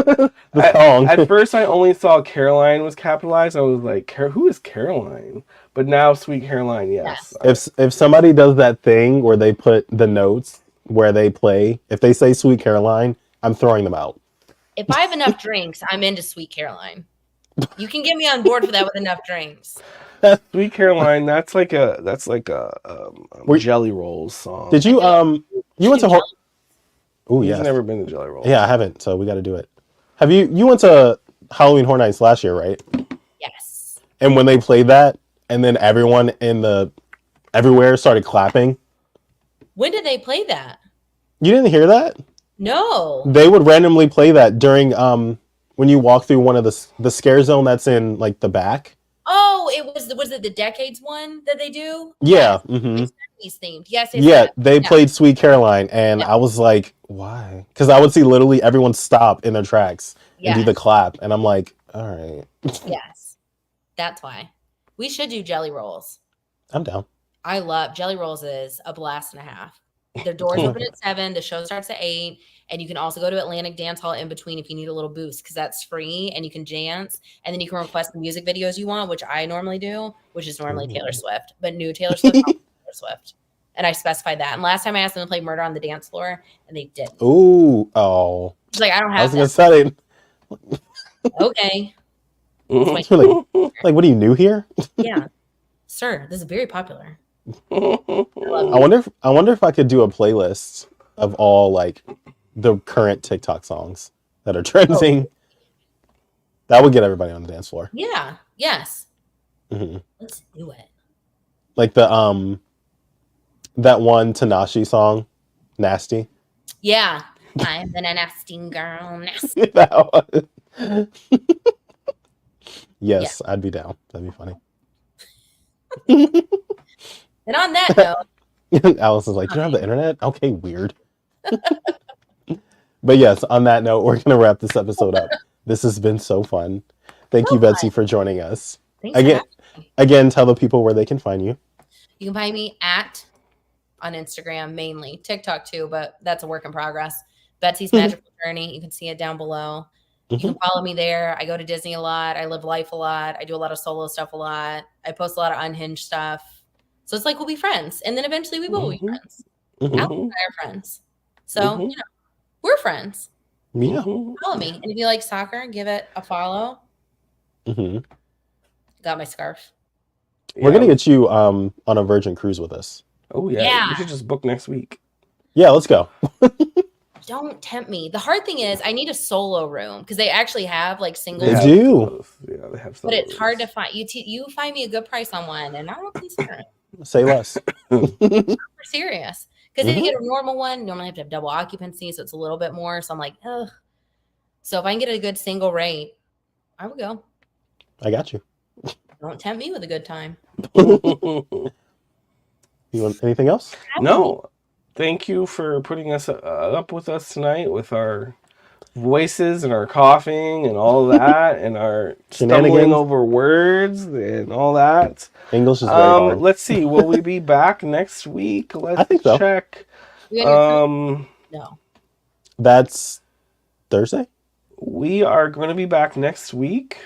The song. At first, I only saw Caroline was capitalized. I was like, who is Caroline? But now, Sweet Caroline, yes. If somebody does that thing where they put the notes where they play, if they say Sweet Caroline, I'm throwing them out. If I have enough drinks, I'm into Sweet Caroline. You can get me on board for that with enough drinks. Sweet Caroline, that's like a Jelly Rolls song. Did you you went to Oh, He's yes. never been to Jelly Roll. Yeah, I haven't, so we got to do it. Have you went to Halloween Horror Nights last year, right? Yes. And when they played that, and then everyone everywhere started clapping. When did they play that? You didn't hear that? No. They would randomly play that during when you walk through one of the scare zone that's in like the back. Oh, was it the Decades one that they do? Yeah. Yes. Mm-hmm. It's 70s themed. Yes. Yeah, they played Sweet Caroline, and I was like, why? Because I would see literally everyone stop in their tracks and do the clap, and I'm like, all right. Yes. That's why. We should do Jelly Rolls. I'm down. I love Jelly Rolls is a blast and a half. Their doors open at 7. The show starts at 8. And you can also go to Atlantic Dance Hall in between if you need a little boost, because that's free and you can dance. And then you can request the music videos you want, which I normally do, which is normally Taylor Swift. But new Taylor Swift, Taylor Swift. And I specified that. And last time I asked them to play Murder on the Dance Floor, and they did. Ooh, oh. She's like, I don't have I was going to say. Okay. Like, what are you, new here? Yeah. Sir, this is very popular. I wonder if I could do a playlist of all like the current TikTok songs that are trending. That would get everybody on the dance floor. Yeah. Yes. Mm-hmm. Let's do it. Like the that one Tanashi song, Nasty. Yeah. I'm the nasty girl. Nasty. That one. Yes, yeah. I'd be down. That'd be funny. And on that note, Alice is like, "Do you have the internet?" Okay, weird. But yes, on that note, we're gonna wrap this episode up. This has been so fun. Thank you, Betsy, for joining us. Thanks again, tell the people where they can find you. You can find me on Instagram mainly, TikTok too, but that's a work in progress. Betsy's Magical Journey. You can see it down below. You can follow me there. I go to Disney a lot. I live life a lot. I do a lot of solo stuff a lot. I post a lot of unhinged stuff. So it's like we'll be friends. And then eventually we will be friends. Alex and I are friends. So, we're friends. Yeah. Follow me. And if you like soccer, give it a follow. Got my scarf. We're going to get you on a Virgin cruise with us. Oh, yeah. We should just book next week. Yeah, let's go. Don't tempt me. The hard thing is I need a solo room because they actually have like single. They do. Yeah, they have. But it's hard to find. You find me a good price on one, and I don't consider it. Say less. I'm serious. Because then you get a normal one. Normally, I have to have double occupancy, so it's a little bit more. So I'm like, ugh. So if I can get a good single rate, I would go. I got you. Don't tempt me with a good time. You want anything else? No. Thank you for putting us up with us tonight with our voices and our coughing and all that and our stumbling over words and all that. English is very hard. Let's see. Will we be back next week? Let's I think so. check. No. That's Thursday? We are going to be back next week.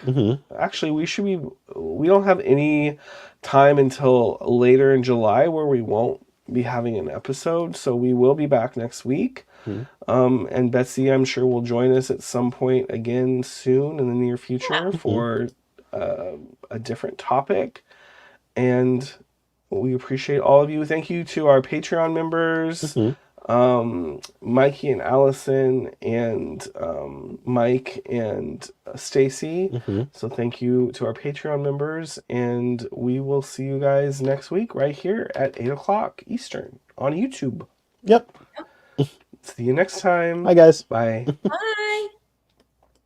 Actually, we don't have any time until later in July where we won't be having an episode, so we will be back next week. And Betsy, I'm sure, will join us at some point again soon in the near future for a different topic. And we appreciate all of you. Thank you to our Patreon members, Mikey and Allison and Mike and Stacy. So thank you to our Patreon members, and we will see you guys next week right here at 8:00 Eastern on YouTube. Yep. See you next time. Bye, guys. Bye. Bye.